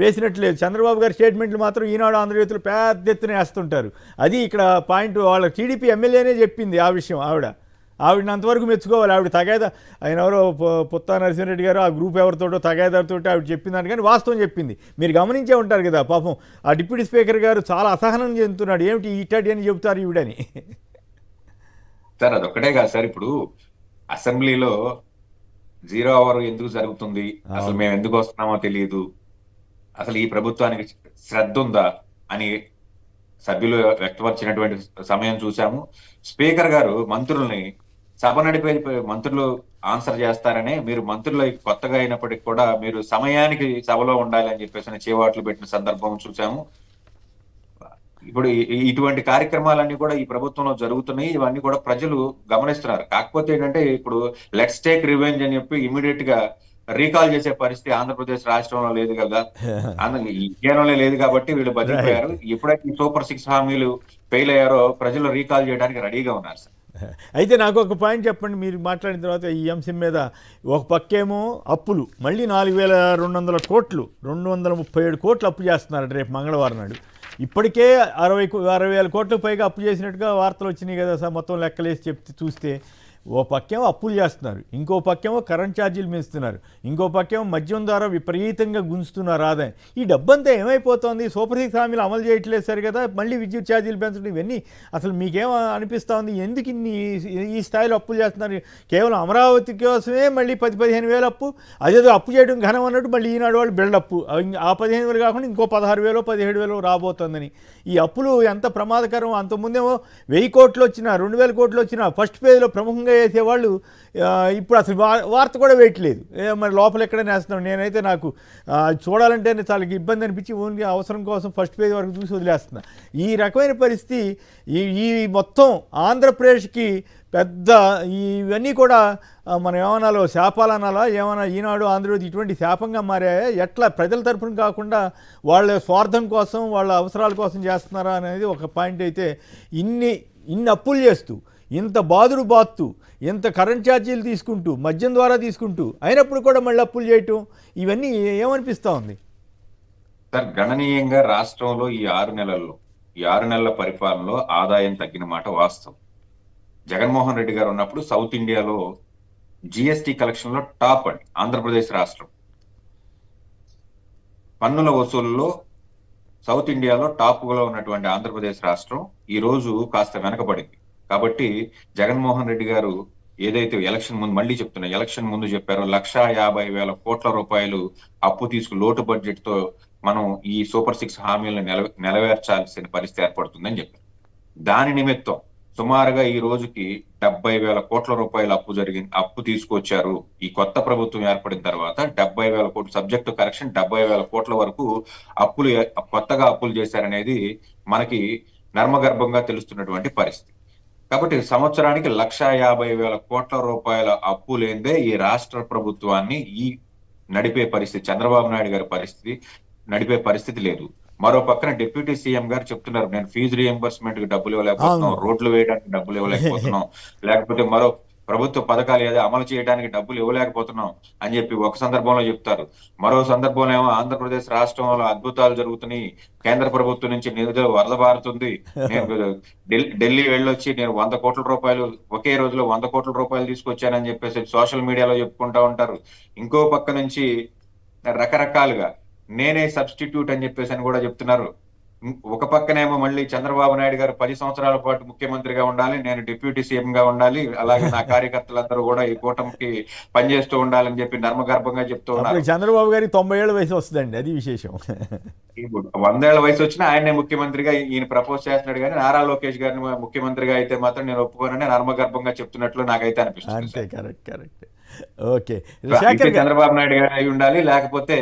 వేసినట్టు లేదు. చంద్రబాబు గారి స్టేట్మెంట్లు మాత్రం ఈనాడు ఆంధ్రజ్యోతిలో పెద్ద ఎత్తున వేస్తుంటారు. అది ఇక్కడ పాయింట్. వాళ్ళ టీడీపీ ఎమ్మెల్యేనే చెప్పింది ఆ విషయం. ఆవిడని అంతవరకు మెచ్చుకోవాలి. ఆవిడ తగాదా, ఆయన ఎవరో పుత్తా నరసింహారెడ్డి గారు ఆ గ్రూప్ ఎవరితోటో తగాదారితో ఆవిడ చెప్పిందని, కానీ వాస్తవం చెప్పింది. మీరు గమనించే ఉంటారు కదా, పాపం ఆ డిప్యూటీ స్పీకర్ గారు చాలా అసహనం చెందుతున్నాడు. ఏమిటి ఇట్టడి అని చెబుతారు ఈవిడని. సార్ అదొక్కటే కాదు సార్, ఇప్పుడు అసెంబ్లీలో 0 అవర్ ఎందుకు జరుగుతుంది, అసలు మేము ఎందుకు వస్తున్నామో తెలియదు, అసలు ఈ ప్రభుత్వానికి శ్రద్ధ ఉందా అని సభ్యులు వ్యక్తపరిచినటువంటి సమయం చూసాము. స్పీకర్ గారు మంత్రుల్ని సభ నడిపే మంత్రులు ఆన్సర్ చేస్తారనే, మీరు మంత్రులు కొత్తగా అయినప్పటికీ కూడా మీరు సమయానికి సభలో ఉండాలి అని చెప్పేసి చేవాట్లు పెట్టిన సందర్భం చూసాము. ఇప్పుడు ఇటువంటి కార్యక్రమాలన్నీ కూడా ఈ ప్రభుత్వంలో జరుగుతున్నాయి. ఇవన్నీ కూడా ప్రజలు గమనిస్తున్నారు. కాకపోతే ఏంటంటే ఇప్పుడు లెట్స్ టేక్ రివెంజ్ అని చెప్పి ఇమీడియట్ గా రీకాల్ చేసే పరిస్థితి ఆంధ్రప్రదేశ్ రాష్ట్రంలో లేదు కదా, ఇండియాలోనే లేదు కాబట్టి వీళ్ళు బతికిపోయారు. ఎప్పుడైతే ఈ సూపర్ 6 హామీలు ఫెయిల్ అయ్యారో ప్రజలు రీకాల్ చేయడానికి రెడీగా ఉన్నారు సార్. అయితే నాకు ఒక పాయింట్ చెప్పండి, మీరు మాట్లాడిన తర్వాత ఈ అంశం మీద. ఒక పక్కేమో అప్పులు మళ్ళీ 4,200 కోట్లు, 237 కోట్లు అప్పు చేస్తున్నారు రేపు మంగళవారం నాడు. ఇప్పటికే 60,000 కోట్లకు పైగా అప్పు చేసినట్టుగా వార్తలు వచ్చినాయి కదా సార్, మొత్తం లెక్కలేసి చూస్తే. ఓ పక్కేమో అప్పులు చేస్తున్నారు, ఇంకో పక్కేమో కరెంట్ ఛార్జీలు పెంచుతున్నారు, ఇంకో పక్కేమో మద్యం ద్వారా విపరీతంగా గుంజుతున్నారు ఆదాయం. ఈ డబ్బంతా ఏమైపోతుంది? సూపర్ 6 హామీలు అమలు చేయట్లేదు సరి కదా, మళ్ళీ విద్యుత్ ఛార్జీలు పెంచడం, ఇవన్నీ అసలు మీకేమో అనిపిస్తూ ఉంది? ఎందుకు ఈ స్థాయిలో అప్పులు చేస్తున్నారు? కేవలం అమరావతి కోసమే మళ్ళీ 10-15 వేలు అప్పు. అదేదో అప్పు చేయడం ఘనం అన్నట్టు మళ్ళీ ఈనాడు వాళ్ళు బిల్డప్. ఆ 15 వేలు కాకుండా ఇంకో 16,000 17,000 రాబోతుందని. ఈ అప్పులు ఎంత ప్రమాదకరం. అంతకుముందేమో 1,000 కోట్లు వచ్చినా 2,000 కోట్లు వచ్చినా ఫస్ట్ పేజ్లో ప్రముఖంగా వేసేవాళ్ళు ఇప్పుడు అసలు వార్త కూడా వేయట్లేదు. మరి లోపల ఎక్కడైనా వేస్తున్నాం. నేనైతే నాకు చూడాలంటే చాలా ఇబ్బంది అనిపించి ఓన్లీ అవసరం కోసం ఫస్ట్ పేజ్ వరకు చూసి వదిలేస్తున్నా. ఈ రకమైన పరిస్థితి ఈ మొత్తం ఆంధ్రప్రదేశ్కి పెద్ద ఇవన్నీ కూడా మనం ఏమనాలో శాపాలనాలా, ఏమన్నా ఈనాడు ఆంధ్రజ్యోతి ఇటువంటి శాపంగా మారాయా? ఎట్లా ప్రజల తరఫున కాకుండా వాళ్ళ స్వార్థం కోసం వాళ్ళ అవసరాల కోసం చేస్తున్నారా అనేది ఒక పాయింట్. అయితే ఇన్ని అప్పులు చేస్తూ, ఇంత బాతూ, ఇంత కరెంట్ ఛార్జీలు తీసుకుంటూ, మద్యం ద్వారా తీసుకుంటూ, అయినప్పుడు కూడా మళ్ళీ అప్పులు చేయటం, ఇవన్నీ ఏమనిపిస్తూ ఉంది సార్? గణనీయంగా రాష్ట్రంలో ఈ 6 నెలల పరిపాలనలో ఆదాయం తగ్గిన మాట వాస్తవం. జగన్మోహన్ రెడ్డి గారు ఉన్నప్పుడు సౌత్ ఇండియాలో జిఎస్టి కలెక్షన్ లో టాప్ అండి ఆంధ్రప్రదేశ్ రాష్ట్రం. పన్నుల వసూలులో సౌత్ ఇండియాలో టాప్ లో ఉన్నటువంటి ఆంధ్రప్రదేశ్ రాష్ట్రం ఈ రోజు కాస్త వెనకబడింది. కాబట్టి జగన్మోహన్ రెడ్డి గారు ఏదైతే ఎలక్షన్ ముందు, మళ్ళీ చెప్తున్నా, ఎలక్షన్ ముందు చెప్పారో 1,50,000 కోట్ల రూపాయలు అప్పు లోటు బడ్జెట్ తో మనం ఈ సూపర్ 6 హామీలను నెరవేర్చాల్సిన పరిస్థితి ఏర్పడుతుందని చెప్పారు. దాని నిమిత్తం సుమారుగా ఈ రోజుకి 70,000 కోట్ల రూపాయల అప్పు తీసుకొచ్చారు. ఈ కొత్త ప్రభుత్వం ఏర్పడిన తర్వాత 70,000 కోట్లు, సబ్జెక్టు కరెక్షన్ 70,000 కోట్ల వరకు కొత్తగా అప్పులు చేశారనేది మనకి నర్మగర్భంగా తెలుస్తున్నటువంటి పరిస్థితి. కాబట్టి సంవత్సరానికి 1,50,000 కోట్ల రూపాయల అప్పు లేదే ఈ రాష్ట్ర ప్రభుత్వాన్ని నడిపే పరిస్థితి, చంద్రబాబు నాయుడు గారి నడిపే పరిస్థితి లేదు. మరో పక్కన డిప్యూటీ సీఎం గారు చెప్తున్నారు, నేను ఫీజు రియంబర్స్మెంట్ కి డబ్బులు ఇవ్వలేకపోతున్నాం, రోడ్లు వేయడానికి డబ్బులు ఇవ్వలేకపోతున్నాం, లేకపోతే మరో ప్రభుత్వ పథకాలు ఏదో అమలు చేయడానికి డబ్బులు ఇవ్వలేకపోతున్నాం అని చెప్పి ఒక సందర్భంలో చెప్తారు. మరో సందర్భంలో ఏమో ఆంధ్రప్రదేశ్ రాష్ట్రంలో అద్భుతాలు జరుగుతున్నాయి, కేంద్ర ప్రభుత్వం నుంచి నిధులు వరద బారుతుంది, నేను ఢిల్లీ వెళ్ళొచ్చి నేను 100 కోట్ల రూపాయలు ఒకే రోజులో 100 కోట్ల రూపాయలు తీసుకొచ్చానని చెప్పేసి సోషల్ మీడియాలో చెప్పుకుంటా ఉంటారు. ఇంకో పక్క నుంచి రకరకాలుగా నేనే సబ్స్టిట్యూట్ అని చెప్పేసి అని కూడా చెప్తున్నారు. ఒక పక్కనేమో మళ్ళీ చంద్రబాబు నాయుడు గారు 10 సంవత్సరాల పాటు ముఖ్యమంత్రిగా ఉండాలి, నేను డిప్యూటీ సీఎం గా ఉండాలి, అలాగే నా కార్యకర్తలందరూ కూడా ఈ కూటమికి పనిచేస్తూ ఉండాలని చెప్పి నర్మగర్భంగా చెప్తూ ఉన్నారు. చంద్రబాబు గారికి 90 ఏళ్ల వయసు వస్తుందండి, అది విశేషం. 100 ఏళ్ల వయసు వచ్చినా ఆయనే ముఖ్యమంత్రిగా ఈయన ప్రపోజ్ చేస్తున్నాడు. కానీ నారా లోకేష్ గారిని ముఖ్యమంత్రిగా అయితే మాత్రం నేను ఒప్పుకోనని నర్మగర్భంగా చెప్తున్నట్లు నాకైతే అనిపిస్తుంది. అంతే, కరెక్ట్. ఓకే, చంద్రబాబు నాయుడు గారు అయి ఉండాలి, లేకపోతే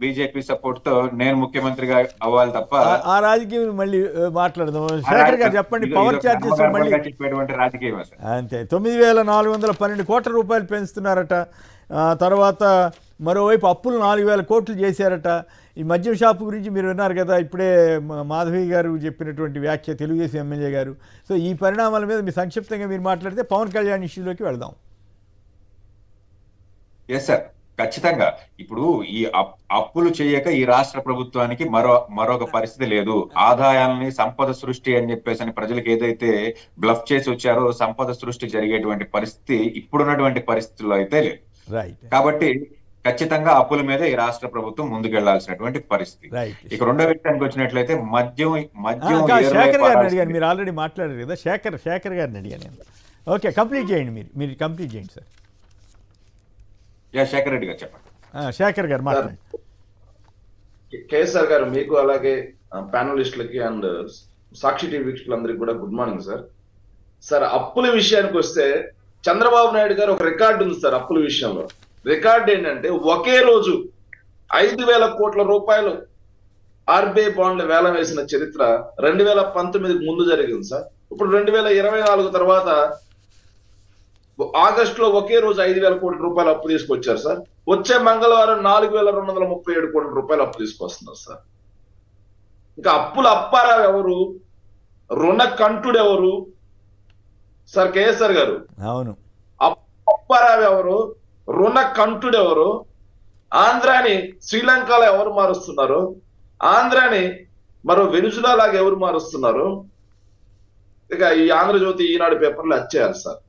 బీజేపీ సపోర్ట్ తో నేను ముఖ్యమంత్రిగా అవ్వాలి తప్ప ఆ రాజకీయం మళ్ళీ మాట్లాడదాం. శేఖర్ గారు చెప్పండి, పవర్ ఛార్జెస్ మళ్ళీ చెప్పేటువంటి రాజకీయం అంతే 9,412 కోట్ల రూపాయలు పెంచుతున్నారట. తర్వాత మరోవైపు అప్పులు 4,000 కోట్లు చేశారట. ఈ మద్యం షాపు గురించి మీరు విన్నారు కదా, ఇప్పుడే మాధవి గారు చెప్పినటువంటి వ్యాఖ్య, తెలుగుదేశం ఎమ్మెల్యే గారు. సో ఈ పరిణామాల మీద మీ సంక్షిప్తంగా మీరు మాట్లాడితే పవన్ కళ్యాణ్ ఇష్యూలోకి వెళ్దాం. ఎస్ సార్, ఖచ్చితంగా. ఇప్పుడు ఈ అప్పులు చేయక ఈ రాష్ట్ర ప్రభుత్వానికి మరొక పరిస్థితి లేదు. ఆదాయాలని సంపద సృష్టి అని చెప్పేసి ప్రజలకు ఏదైతే బ్లఫ్ చేసి వచ్చారో, సంపద సృష్టి జరిగేటువంటి పరిస్థితి ఇప్పుడున్నటువంటి పరిస్థితుల్లో అయితే లేదు. కాబట్టి ఖచ్చితంగా అప్పుల మీద ఈ రాష్ట్ర ప్రభుత్వం ముందుకెళ్లాల్సినటువంటి పరిస్థితి. ఇక రెండో విషయానికి వచ్చినట్లయితే మద్యం శేఖర్ గారిని అడిగాను, మీరు ఆల్రెడీ మాట్లాడారు కదా, శేఖర్ గారిని అడిగాను నేను. ఓకే, కంప్లీట్ చేయండి, మీరు కంప్లీట్ చేయండి సార్. శేఖర్ రెడ్డి గారు చెప్పండి. శేఖర్ గారు మాట్లాడండి. కేఎస్ఆర్ గారు, మీకు అలాగే ప్యానలిస్టులకి అండ్ సాక్షి టీవీ వీక్షకులందరికీ కూడా గుడ్ మార్నింగ్ సార్. సార్, అప్పుల విషయానికి వస్తే చంద్రబాబు నాయుడు గారు ఒక రికార్డు ఉంది సార్ అప్పుల విషయంలో. రికార్డు ఏంటంటే ఒకే రోజు 5,000 కోట్ల రూపాయలు ఆర్బీఐ బాండ్లు వేలం వేసిన చరిత్ర 2019కి ముందు జరిగింది సార్. ఇప్పుడు 2024 తర్వాత ఆగస్టులో ఒకే రోజు 5,000 కోట్ల రూపాయలు అప్పు తీసుకొచ్చారు సార్. వచ్చే మంగళవారం 4,237 కోట్ల రూపాయలు అప్పు తీసుకొస్తున్నారు సార్. ఇంకా అప్పుల అప్పారావు ఎవరు, రుణ కంటుడు ఎవరు సార్? కేఎస్ఆర్ గారు, అవును, అప్పారావు ఎవరు, రుణ కంటుడు ఎవరు? ఆంధ్రాని శ్రీలంకలో ఎవరు మారుస్తున్నారు? ఆంధ్రాని మరో వెనుజులా లాగా ఎవరు మారుస్తున్నారు? ఇక ఈ ఆంధ్రజ్యోతి, ఈనాడు పేపర్లు వచ్చేయాలి సార్.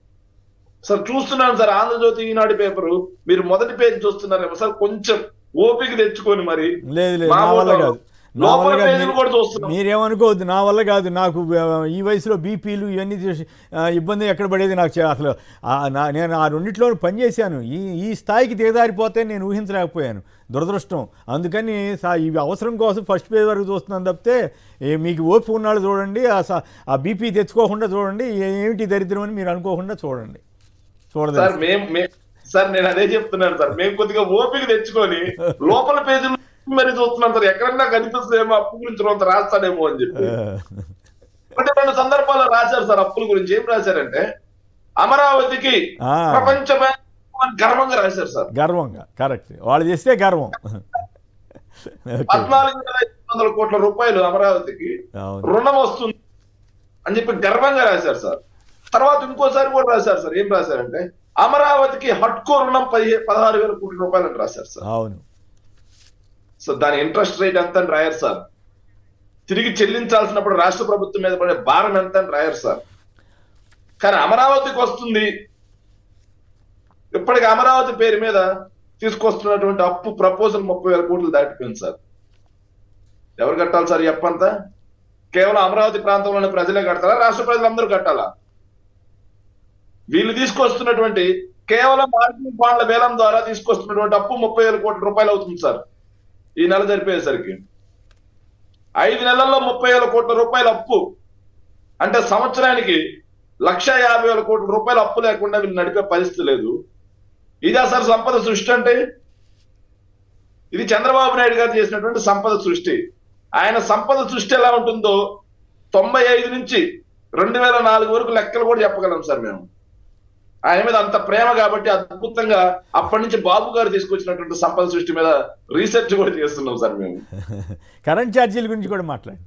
సార్ చూస్తున్నాను సార్, ఆంధ్రజ్యోతి, ఈనాడు పేపరు మీరు మొదటి పేజీ చూస్తున్నారేమో సార్, కొంచెం ఓపిక తెచ్చుకొని మరి. లేదు, మీరేమనుకోవద్దు, నా వల్ల కాదు. నాకు ఈ వయసులో బీపీలు ఇవన్నీ ఇబ్బంది ఎక్కడ పడేది నాకు అసలు. నేను ఆ రెండిట్లోనూ పనిచేశాను. ఈ స్థాయికి దిగదారిపోతే నేను ఊహించలేకపోయాను, దురదృష్టం. అందుకని ఇవి అవసరం కోసం ఫస్ట్ పేజ్ వరకు చూస్తున్నాను తప్పితే, మీకు ఓపిక ఉన్నాళ్ళు చూడండి, ఆ బీపీ తెచ్చుకోకుండా చూడండి, ఏమిటి దరిద్రం అని మీరు అనుకోకుండా చూడండి. సార్ నేను అదే చెప్తున్నాను సార్, మేము కొద్దిగా ఓపిక తెచ్చుకొని లోపల పేజీలు మరి చూస్తున్నాం సార్. ఎక్కడన్నా కనిపిస్తేమో అప్పు గురించి కొంత రాస్తాడేమో అని చెప్పి 2 సందర్భాల్లో రాశారు సార్ అప్పుల గురించి. ఏం రాశారంటే అమరావతికి ప్రపంచ గర్వంగా రాశారు సార్. గర్వంగా, కరెక్ట్, వాళ్ళు చేస్తే గర్వం. 14,500 కోట్ల రూపాయలు అమరావతికి రుణం వస్తుంది అని చెప్పి గర్వంగా రాశారు సార్. తర్వాత ఇంకోసారి కూడా రాశారు సార్. ఏం రాశారంటే అమరావతికి హట్కో రుణం 16,000 కోట్ల రూపాయలు అని రాశారు సార్. అవును. సో దాని ఇంట్రెస్ట్ రేట్ ఎంత అని రాయరు సార్. తిరిగి చెల్లించాల్సినప్పుడు రాష్ట్ర ప్రభుత్వం మీద పడే భారం ఎంత అని రాయరు సార్. కానీ అమరావతికి వస్తుంది, ఇప్పటికి అమరావతి పేరు మీద తీసుకొస్తున్నటువంటి అప్పు ప్రపోజల్ 30,000 కోట్లు దాటిపోయింది సార్. ఎవరు కట్టాలి సార్ ఈ అప్పు అంతా? కేవలం అమరావతి ప్రాంతంలోని ప్రజలే కడతారా, రాష్ట్ర ప్రజలందరూ కట్టాలా? వీళ్ళు తీసుకొస్తున్నటువంటి కేవలం మార్కెట్ బాండ్ల వేలం ద్వారా తీసుకొస్తున్నటువంటి అప్పు 30,000 కోట్ల రూపాయలు అవుతుంది సార్. ఈ నెల జరిపేసరికి 5 నెలల్లో 30,000 కోట్ల రూపాయల అప్పు అంటే సంవత్సరానికి 1,50,000 కోట్ల రూపాయల అప్పు లేకుండా వీళ్ళు నడిపే పరిస్థితి లేదు. ఇదే సార్ సంపద సృష్టి అంటే? ఇది చంద్రబాబు నాయుడు గారు చేసినటువంటి సంపద సృష్టి. ఆయన సంపద సృష్టి ఎలా ఉంటుందో 95 నుంచి 2004 వరకు లెక్కలు కూడా చెప్పగలం సార్ మేము. ఆయన మీద అంత ప్రేమ కాబట్టి అద్భుతంగా అప్పటి నుంచి బాబు గారు తీసుకొచ్చినటువంటి సంపద సృష్టి మీద రీసెర్చ్ కూడా చేస్తున్నాం సార్ మేము. కరెంట్ ఛార్జీల గురించి కూడా మాట్లాడి,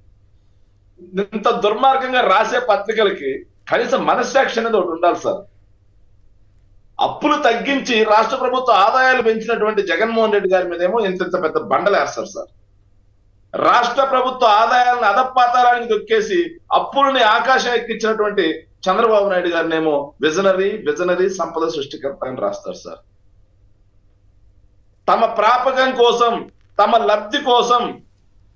ఇంత దుర్మార్గంగా రాసే పత్రికలకి కనీసం మనస్సాక్షి అనేది ఒకటి ఉండాలి సార్. అప్పులు తగ్గించి రాష్ట్ర ప్రభుత్వ ఆదాయాలు పెంచినటువంటి జగన్మోహన్ రెడ్డి గారి మీద ఏమో ఇంత పెద్ద బండలు వేస్తారు సార్. రాష్ట్ర ప్రభుత్వ ఆదాయాలను అధపాతాళానికి దొక్కేసి అప్పుల్ని ఆకాశం ఎక్కించినటువంటి చంద్రబాబు నాయుడు గారినేమో విజనరీ సంపద సృష్టికర్త అని రాస్తారు సార్. తమ ప్రాపకం కోసం, తమ లబ్ధి కోసం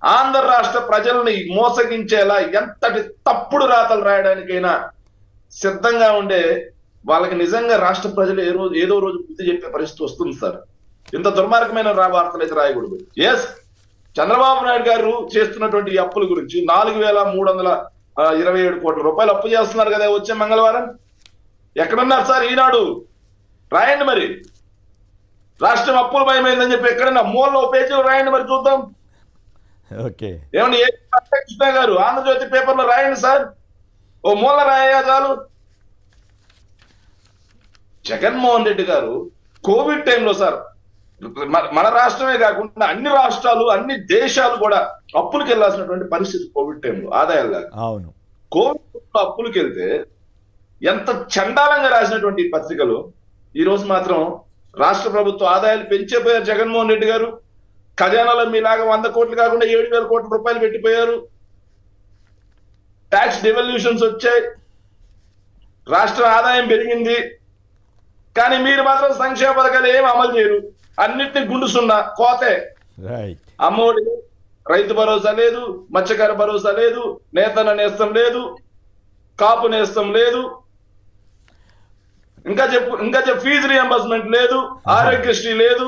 ఆంధ్ర రాష్ట్ర ప్రజల్ని మోసగించేలా ఎంతటి తప్పుడు రాతలు రాయడానికైనా సిద్ధంగా ఉండే వాళ్ళకి నిజంగా రాష్ట్ర ప్రజలు ఏదో రోజు బుద్ధి చెప్పే పరిస్థితి వస్తుంది సార్. ఇంత దుర్మార్గమైన వార్తలు అయితే రాయకూడదు. ఎస్, చంద్రబాబు నాయుడు గారు చేస్తున్నటువంటి ఈ అప్పుల గురించి 4,327 కోట్ల రూపాయలు అప్పు చేస్తున్నారు కదా వచ్చే మంగళవారం. ఎక్కడున్నారు సార్ ఈనాడు? రాయండి మరి. రాష్ట్రం అప్పుల భయమైందని చెప్పి ఎక్కడన్నా మూలలో పేజీలో రాయండి మరి చూద్దాం. ఏమన్నా కృష్ణ గారు ఆంధ్రజ్యోతి పేపర్లో రాయండి సార్, ఓ మూల రాయా చాలు. జగన్మోహన్ రెడ్డి గారు కోవిడ్ టైంలో సార్ మన రాష్ట్రమే కాకుండా అన్ని రాష్ట్రాలు, అన్ని దేశాలు కూడా అప్పులకు వెళ్లాల్సినటువంటి పరిస్థితి కోవిడ్ టైంలో, ఆదాయాలు లేక. అవును. కోవిడ్ అప్పులకు వెళ్తే ఎంత చండాలంగా రాసినటువంటి పత్రికలు ఈ రోజు మాత్రం రాష్ట్ర ప్రభుత్వ ఆదాయాలు పెంచేపోయారు జగన్మోహన్ రెడ్డి గారు. ఖజానాలో మీలాగా 100 కోట్లు కాకుండా 7,000 కోట్ల రూపాయలు పెట్టిపోయారు. ట్యాక్స్ డివల్యూషన్స్ వచ్చాయి, రాష్ట్ర ఆదాయం పెరిగింది. కానీ మీరు మాత్రం సంక్షేమ పథకాలు ఏమి అమలు చేయరు, అన్నిటిని గుండు సున్నా కోతే. అమ్మఒడి, రైతు భరోసా లేదు, మత్స్యకార భరోసా లేదు, నేతన్న నేస్తం లేదు, కాపు నేస్తం లేదు, ఇంకా చెప్పు ఫీజు రియంబర్స్మెంట్ లేదు, ఆరోగ్యశ్రీ లేదు.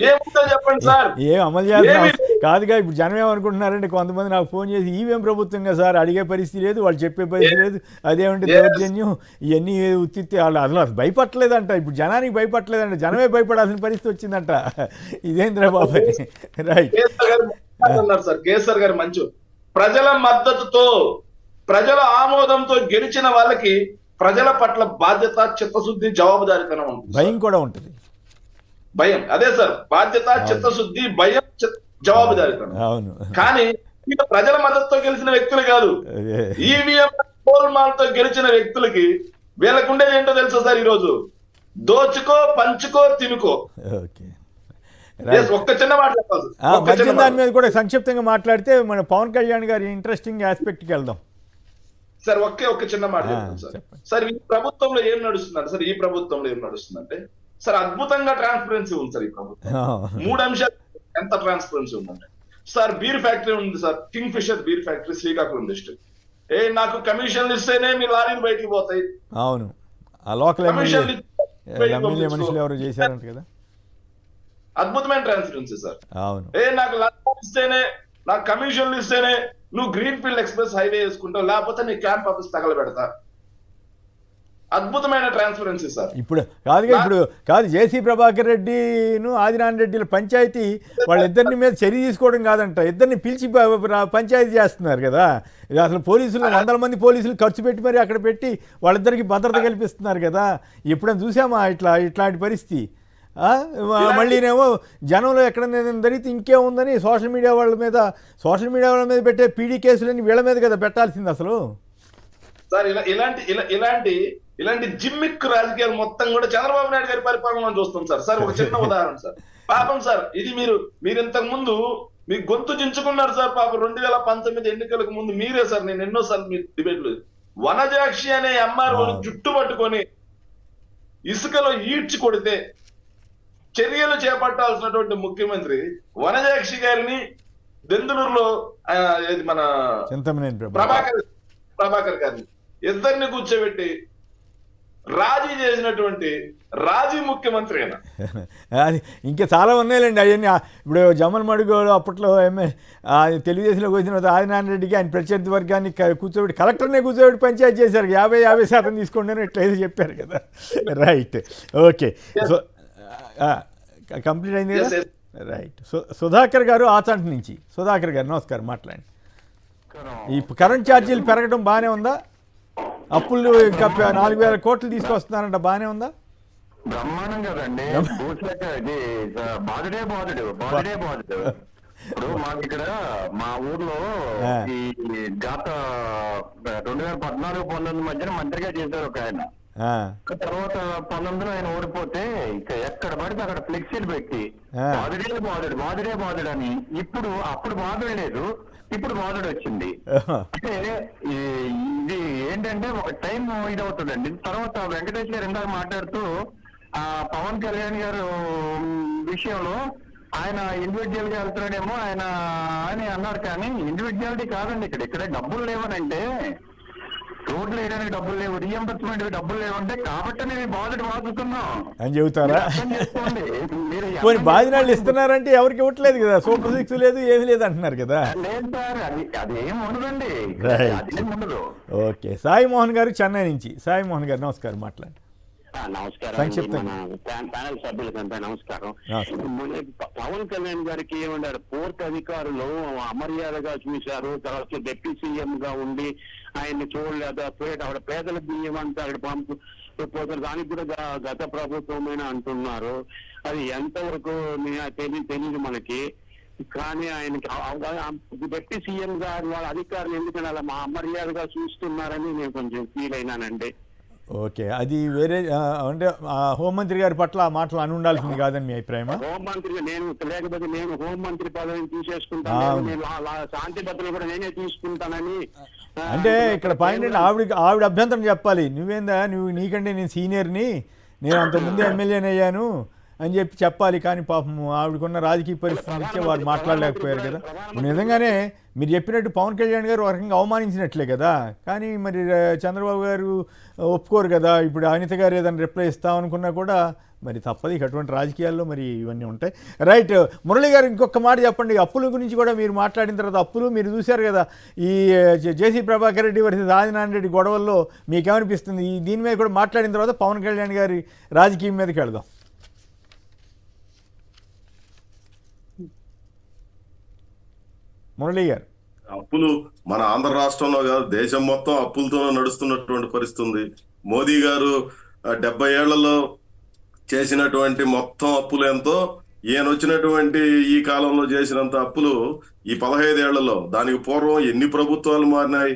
ఏముందో చెప్పండి సార్. ఏం అమలు చేయాలి కాదుగా. ఇప్పుడు జనం ఏమనుకుంటున్నారంటే కొంతమంది నాకు ఫోన్ చేసి ఈవీఎం ప్రభుత్వంగా సార్ అడిగే పరిస్థితి లేదు, వాళ్ళు చెప్పే పరిస్థితి లేదు, అదేమంటే దౌర్జన్యం, ఇవన్నీ ఉత్తి వాళ్ళు అసలు భయపడలేదంట. ఇప్పుడు జనానికి భయపడలేదంట, జనమే భయపడాల్సిన పరిస్థితి వచ్చిందంట. ఇదేంద్ర బాబు. రైట్. సార్ కేసీఆర్ గారు మంచి ప్రజల మద్దతుతో, ప్రజల ఆమోదంతో గెలిచిన వాళ్ళకి ప్రజల పట్ల బాధ్యత, చిత్తశుద్ధి, జవాబుదారీతనం ఉంటుంది. భయం కూడా ఉంటుంది. భయం, అదే సార్, బాధ్యత, చిత్తశుద్ధి, భయం, జవాబుదారీతనం. అవును. కానీ ప్రజల మద్దతుతో గెలిచిన వ్యక్తులు కాదు, ఈవీఎం పోల్మాలతో గెలిచిన వ్యక్తులకి వీళ్ళకుండేది ఏంటో తెలుసా సార్? ఈ రోజు దోచుకో, పంచుకో, తినుకో. ఒక్క చిన్న మాట చెప్పాలి. దాని మీద కూడా సంక్షిప్తంగా మాట్లాడితే మన పవన్ కళ్యాణ్ గారి ఇంట్రెస్టింగ్ ఆస్పెక్ట్ కి వెళ్దాం సార్. ఒక్క చిన్న మాట చెప్తాను సార్. ఈ ప్రభుత్వంలో ఏం నడుస్తుందంటే సార్, ఈ ప్రభుత్వంలో ఏం నడుస్తుందంటే సార్, అద్భుతంగా ట్రాన్స్పరెన్సీ ఉంది సార్ ఈ ప్రభుత్వం. 3 అంశాలు ఎంత ట్రాన్స్పరెన్సీ ఉందంటే సార్, బీర్ ఫ్యాక్టరీ ఉంది sir, Kingfisher beer factory, Srikakulam district. నాకు కమిషన్లు ఇస్తేనే మీ లారీలు బయటికి పోతాయి. అవును. ఆ లోకల్ మనుషులు ఎవరు చేశారంట కదా. అద్భుతమైన ట్రాన్స్పరెన్సీ సార్. అవును. నాకు లారీ ఇస్తేనే, నాకు కమిషన్లు ఇస్తేనే నువ్వు గ్రీన్ ఫీల్డ్ ఎక్స్ప్రెస్ హైవే వేసుకుంటావు, లేకపోతే నీ క్యాంప్ ఆఫీస్ తగలబెడతా. అద్భుతమైన ట్రాన్స్పరెన్సీ సార్. ఇప్పుడు కాదు జేసీ ప్రభాకర్ రెడ్డిను ఆదినారాయణ రెడ్డిల పంచాయతీ వాళ్ళిద్దరిని మీద చర్య తీసుకోవడం కాదంట, ఇద్దరిని పిలిచి పంచాయతీ చేస్తున్నారు కదా. అసలు పోలీసులు 100 మంది పోలీసులు ఖర్చు పెట్టి మరి అక్కడ పెట్టి వాళ్ళిద్దరికి భద్రత కల్పిస్తున్నారు కదా. ఎప్పుడైనా చూసామా ఇట్లాంటి పరిస్థితి? మళ్ళీనేమో జనంలో ఎక్కడైనా జరిగితే ఇంకేముందని సోషల్ మీడియా వాళ్ళ మీద పెట్టే పీడీ కేసులని వీళ్ళ మీద కదా పెట్టాల్సింది అసలు. సార్ ఇలాంటి జిమ్మిక్ రాజకీయాలు మొత్తం కూడా చంద్రబాబు నాయుడు గారి పరిపాలన చూస్తాం సార్. సార్ ఒక చిన్న ఉదాహరణ సార్. పాపం సార్, ఇది మీరు ఇంతకు ముందు మీ గొంతు చించుకున్నారు సార్. పాపం 2019 ఎన్నికలకు ముందు మీరే సార్, నేను ఎన్నోసార్లు మీ డిబేట్లు, వనజాక్షి అనే ఎంఆర్ఓ జుట్టు పట్టుకొని ఇసుకలో ఈడ్చి కొడితే చర్యలు చేపట్టాల్సినటువంటి ముఖ్యమంత్రి వనజాక్షి గారిని దెందులూరులో మన ప్రభాకర్ గారిని ఇద్దరిని కూర్చోబెట్టి రాజీ చేసినటువంటి రాజీ ముఖ్యమంత్రి అయినా. అది ఇంకా చాలా ఉన్నాయిలేండి అవన్నీ. ఇప్పుడు జమ్మల్ మడుగు అప్పట్లో తెలుగుదేశంలోకి వచ్చిన ఆదినారాయణ రెడ్డికి ఆయన ప్రత్యర్థి వర్గాన్ని కూర్చోబెట్టి కలెక్టర్నే కూర్చోబెట్టి పంచాయతీ చేశారు. 50% తీసుకోండి అని ఎట్లయితే చెప్పారు కదా. రైట్. ఓకే. సో కంప్లీట్ అయింది కదా. రైట్. సుధాకర్ గారు ఆచంట నుంచి. సుధాకర్ గారు నమస్కారం, మాట్లాడండి. ఈ కరెంట్ ఛార్జీలు పెరగడం బాగానే ఉందా? అప్పులు ఇంకా 4,000 కోట్లు తీసుకొస్తున్నారంట, బాగానే ఉందా? బ్రహ్మాండం కదండి. ఇప్పుడు మాకు ఇక్కడ మా ఊర్లో ఈ గత 2014-19 మధ్యన మంత్రిగా చేశారు ఒక ఆయన. తర్వాత 19లో ఆయన ఓడిపోతే ఇక ఎక్కడ పడితే అక్కడ ఫ్లెక్సీలు పెట్టి బాధుడే అని. అప్పుడు బాధుడే లేదు, ఇప్పుడు బాధుడు వచ్చింది. అంటే ఇది ఏంటంటే ఒక టైం ఇది అవుతుందండి. తర్వాత వెంకటేష్ గారు ఇందాక మాట్లాడుతూ పవన్ కళ్యాణ్ గారు విషయంలో ఆయన ఇండివిజువల్ గా వెళ్తున్నాడేమో ఆయన అని అన్నారు. కానీ ఇండివిజువాలిటీ కాదండి. ఇక్కడ డబ్బులు లేవనంటే, రోడ్లు వేయడానికి డబ్బులు లేవు, రీఎంబర్స్మెంట్ డబ్బులు లేవంటే కాబట్టి మేము బాధుడు వాదుతున్నాం అని చెబుతారా? బాధినాళ్ళు ఇస్తున్నారంటే ఎవరికి ఇవ్వట్లేదు కదా, సూపర్ 6 లేదు, ఏమీ లేదు అంటున్నారు కదా. లేదు సార్, అది ఏం ఉండదండి, అదేం ఉండదు. ఓకే. సాయి మోహన్ గారు చెన్నై నుంచి. సాయి మోహన్ గారు నమస్కారం, మాట్లాడండి. నమస్కారం ప్యానల్ సభ్యులకంతా నమస్కారం. పవన్ కళ్యాణ్ గారికి ఏమన్నారు, పూర్తి అధికారులు అమర్యాదగా చూశారు. తర్వాత డిప్యూటీ సీఎం గా ఉండి ఆయన్ని చూడలేదు. పేదల బియ్యం అంతా అక్కడ తీసుకుపోతారు. దానికి కూడా గత ప్రభుత్వమైన అంటున్నారు. అది ఎంతవరకు తెలియదు మనకి. కానీ ఆయనకి డిప్యూటీ సీఎం గారు వాళ్ళ అధికారులు ఎందుకని అలా మా అమర్యాదగా చూస్తున్నారని నేను కొంచెం ఫీల్ అయినానండి. ఓకే, అది వేరే అంటే హోంమంత్రి గారి పట్ల ఆ మాటలు అని ఉండాల్సింది కాదని మీ అభిప్రాయమా? హోంమంత్రి లేకపోతే నేను హోంమంత్రి పదవిని తీసేసుకుంటాను, నేను శాంతి భద్రతలు కూడా నేనే తీసుకుంటానని. అంటే ఇక్కడ పాయింట్ అంటే ఆవిడ అభ్యంతరం చెప్పాలి. నువ్వేందా, నీకంటే నేను సీనియర్ని, నేను అంతకుముందు ఎమ్మెల్యేని అయ్యాను అని చెప్పాలి. కానీ పాపం ఆవిడకున్న రాజకీయ పరిస్థితి నుంచి వారు మాట్లాడలేకపోయారు కదా. నిజంగానే మీరు చెప్పినట్టు పవన్ కళ్యాణ్ గారు ఒక రకంగా అవమానించినట్లే కదా. కానీ మరి చంద్రబాబు గారు ఒప్పుకోరు కదా. ఇప్పుడు అనిత గారు ఏదైనా రిప్లై ఇస్తామనుకున్నా కూడా మరి తప్పదు. ఇక అటువంటి రాజకీయాల్లో మరి ఇవన్నీ ఉంటాయి. రైట్, మురళి గారు ఇంకొక మాట చెప్పండి. అప్పుల గురించి కూడా మీరు మాట్లాడిన తర్వాత అప్పులు మీరు చూశారు కదా, ఈ జేసీ ప్రభాకర్ రెడ్డి వర్సెస్ ఆదినారాయణ రెడ్డి గొడవల్లో మీకేమనిపిస్తుంది? దీని మీద కూడా మాట్లాడిన తర్వాత పవన్ కళ్యాణ్ గారి రాజకీయం మీదకి వెళదాం. మురళి గారు, అప్పులు మన ఆంధ్ర రాష్ట్రంలో కాదు, దేశం మొత్తం అప్పులతోనే నడుస్తున్నటువంటి పరిస్థితి ఉంది. మోదీ గారు 70 ఏళ్లలో చేసినటువంటి మొత్తం అప్పులు ఎంతో, ఈయన వచ్చినటువంటి ఈ కాలంలో చేసినంత అప్పులు ఈ 15 ఏళ్లలో, దానికి పూర్వం ఎన్ని ప్రభుత్వాలు మారినాయి,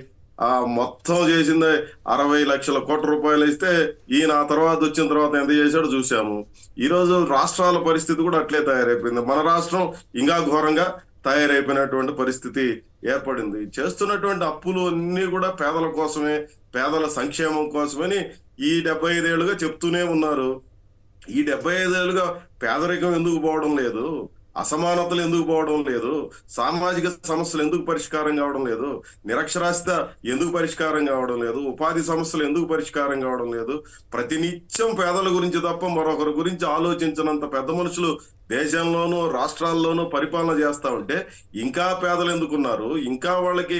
ఆ మొత్తం చేసింది 60 లక్షల కోట్ల రూపాయలు ఇస్తే ఈయన ఆ తర్వాత వచ్చిన తర్వాత ఎంత చేశాడో చూసాము. ఈ రోజు రాష్ట్రాల పరిస్థితి కూడా అట్లే తయారైపోయింది. మన రాష్ట్రం ఇంకా ఘోరంగా తయారైపోయినటువంటి పరిస్థితి ఏర్పడింది. చేస్తున్నటువంటి అప్పులు అన్ని కూడా పేదల కోసమే, పేదల సంక్షేమం కోసమని ఈ 75 ఏళ్ళుగా చెప్తూనే ఉన్నారు. ఈ 75 ఏళ్ళుగా పేదరికం ఎందుకు పోవడం లేదు, అసమానతలు ఎందుకు పోవడం లేదు, సామాజిక సమస్యలు ఎందుకు పరిష్కారం కావడం లేదు, నిరక్షరాస్యత ఎందుకు పరిష్కారం కావడం లేదు, ఉపాధి సమస్యలు ఎందుకు పరిష్కారం కావడం లేదు? ప్రతినిత్యం పేదల గురించి తప్ప మరొకరి గురించి ఆలోచించినంత పెద్ద మనుషులు దేశంలోనూ రాష్ట్రాల్లోనూ పరిపాలన చేస్తా ఉంటే ఇంకా పేదలు ఎందుకున్నారు? ఇంకా వాళ్ళకి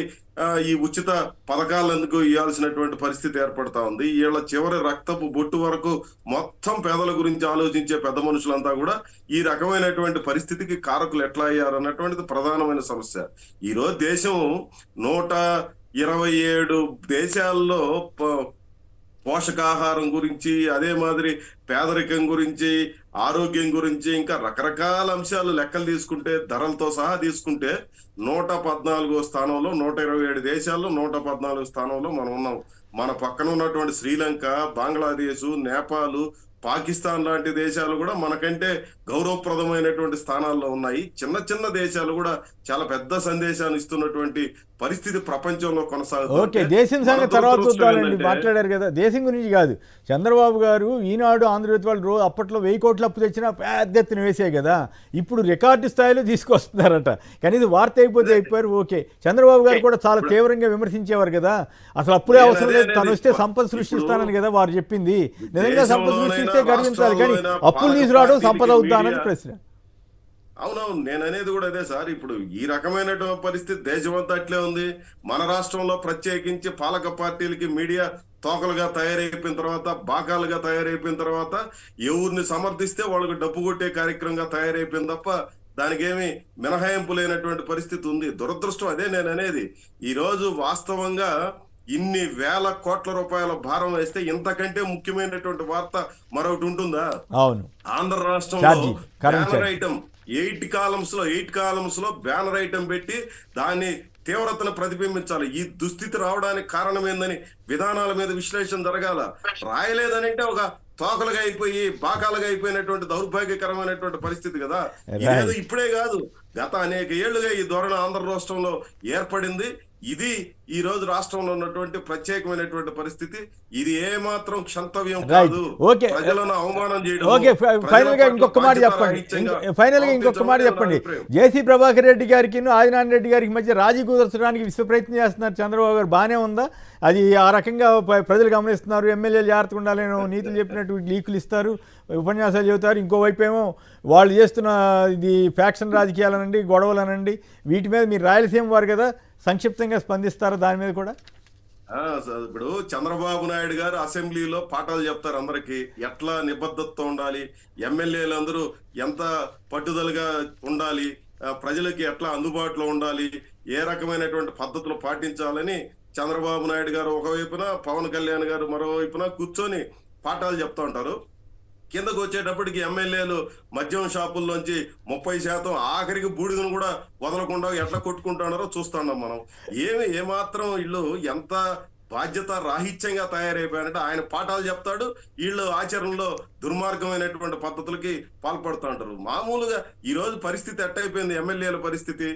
ఈ ఉచిత పథకాలు ఎందుకు ఇవ్వాల్సినటువంటి పరిస్థితి ఏర్పడతా ఉంది? వీళ్ళ చివరి రక్తపు బొట్టు వరకు మొత్తం పేదల గురించి ఆలోచించే పెద్ద మనుషులంతా కూడా ఈ రకమైనటువంటి పరిస్థితికి కారకులు ఎట్లా అయ్యారు అన్నటువంటిది ప్రధానమైన సమస్య. ఈరోజు దేశం 127 దేశాల్లో పోషకాహారం గురించి, అదే మాదిరి పేదరికం గురించి, ఆరోగ్యం గురించి, ఇంకా రకరకాల అంశాలు లెక్కలు తీసుకుంటే, ధరలతో సహా తీసుకుంటే 114వ స్థానంలో, 127 దేశాల్లో 114వ స్థానంలో మనం ఉన్నాం. మన పక్కన ఉన్నటువంటి శ్రీలంక, బంగ్లాదేశ్, నేపాల్, పాకిస్తాన్ లాంటి దేశాలు కూడా మనకంటే గౌరవప్రదమైనటువంటి స్థానాల్లో ఉన్నాయి. చిన్న చిన్న దేశాలు కూడా చాలా పెద్ద సందేశాన్ని ఇస్తున్నటువంటి పరిస్థితి ప్రపంచంలో కొనసాగుతుంది. ఓకే, దేశం సంగతి తర్వాత చూద్దామండి. మాట్లాడారు కదా, దేశం గురించి కాదు. చంద్రబాబు గారు ఈనాడు, ఆంధ్రజ్యోతి వాళ్ళు అప్పట్లో 1000 కోట్ల అప్పు తెచ్చినా పెద్ద ఎత్తున వేసే కదా, ఇప్పుడు రికార్డు స్థాయిలో తీసుకొస్తున్నారట. కనీసం వార్త అయిపోతే అయిపోయారు. ఓకే, చంద్రబాబు గారు కూడా చాలా తీవ్రంగా విమర్శించేవారు కదా, అసలు అప్పుడే అవసరం లేదు, తను వస్తే సంపద సృష్టిస్తానని కదా వారు చెప్పింది. నిజంగా సంపద సృష్టిస్తే గర్వించాలి, కానీ అప్పులు తీసుకురావడం సంపద అవుతా అన్నది ప్రశ్న. అవునవును, నేను అనేది కూడా అదే సార్. ఇప్పుడు ఈ రకమైనటువంటి పరిస్థితి దేశమంతా అట్లే ఉంది. మన రాష్ట్రంలో ప్రత్యేకించి పాలక పార్టీలకి మీడియా తోకలుగా తయారైపోయిన తర్వాత, బాకాలుగా తయారైపోయిన తర్వాత, ఎవరిని సమర్థిస్తే వాళ్ళకి డబ్బు కొట్టే కార్యక్రమంగా తయారైపోయింది తప్ప దానికేమి మినహాయింపు లేనటువంటి పరిస్థితి ఉంది. దురదృష్టం అదే నేను అనేది. ఈ రోజు వాస్తవంగా ఇన్ని వేల కోట్ల రూపాయల భారం వేస్తే ఇంతకంటే ముఖ్యమైనటువంటి వార్త మరొకటి ఉంటుందా? అవును, ఆంధ్ర రాష్ట్రంలో బ్యానర్ ఐటమ్ 8 కాలమ్స్ లో బ్యానర్ ఐటమ్ పెట్టి దాన్ని తీవ్రతను ప్రతిబింబించాలి. ఈ దుస్థితి రావడానికి కారణం ఏందని విధానాల మీద విశ్లేషణ జరగాల. రాయలేదని అంటే ఒక తోకలుగా అయిపోయి, బాకాలుగా అయిపోయినటువంటి దౌర్భాగ్యకరమైనటువంటి పరిస్థితి కదా. ఇదేదో ఇప్పుడే కాదు, గత అనేక ఏళ్లుగా ఈ ధోరణి ఆంధ్ర రాష్ట్రంలో ఏర్పడింది. ఇది ఈ రోజు రాష్ట్రంలో ఉన్నటువంటి ప్రత్యేకమైనటువంటి పరిస్థితి. ఇది ఏమాత్రం క్షంతవ్యం కాదు. ప్రజలను అవమానం చేయడం. ఓకే, ఫైనల్ గా ఇంకొక మాట చెప్పండి. జేసీ ప్రభాకర్ రెడ్డి గారికి, ఆదినారాయణ రెడ్డి గారికి మధ్య రాజీ కుదర్చడానికి విశ్వ ప్రయత్నం చేస్తున్నారు చంద్రబాబు గారు. బాగానే ఉందా? అది ఆ రకంగా ప్రజలు గమనిస్తున్నారు. ఎమ్మెల్యేలు జాగ్రత్తగా ఉండాలని నీతులు చెప్పినట్టు లీకులు ఇస్తారు, ఉపన్యాసాలు చెబుతారు. ఇంకోవైపు ఏమో వాళ్ళు చేస్తున్న ఇది ఫ్యాక్షన్ రాజకీయాలనండి, గొడవలనండి, వీటి మీద మీరు రాయలసీమ వారు కదా, సంక్షిప్తంగా స్పందిస్తారా దాని మీద కూడా? ఇప్పుడు చంద్రబాబు నాయుడు గారు అసెంబ్లీలో పాఠాలు చెప్తారు అందరికి, ఎట్లా నిబద్ధతతో ఉండాలి, ఎమ్మెల్యేలందరూ ఎంత పట్టుదలగా ఉండాలి, ప్రజలకి ఎట్లా అందుబాటులో ఉండాలి, ఏ రకమైనటువంటి పద్ధతులు పాటించాలని చంద్రబాబు నాయుడు గారు ఒకవైపున, పవన్ కళ్యాణ్ గారు మరోవైపున కూర్చొని పాఠాలు చెప్తా ఉంటారు. కిందకు వచ్చేటప్పటికి ఎమ్మెల్యేలు మద్యం షాపుల్లోంచి 30% ఆఖరికి బూడిదను కూడా వదలకుండా ఎట్లా కొట్టుకుంటున్నారో చూస్తున్నాం మనం. ఏమాత్రం వీళ్ళు ఎంత బాధ్యత రాహిత్యంగా తయారైపోయారంటే ఆయన పాఠాలు చెప్తాడు, వీళ్ళు ఆచరణలో దుర్మార్గమైనటువంటి పద్ధతులకి పాల్పడుతూ ఉంటారు. మామూలుగా ఈ రోజు పరిస్థితి ఎట్టయిపోయింది, ఎమ్మెల్యేల పరిస్థితి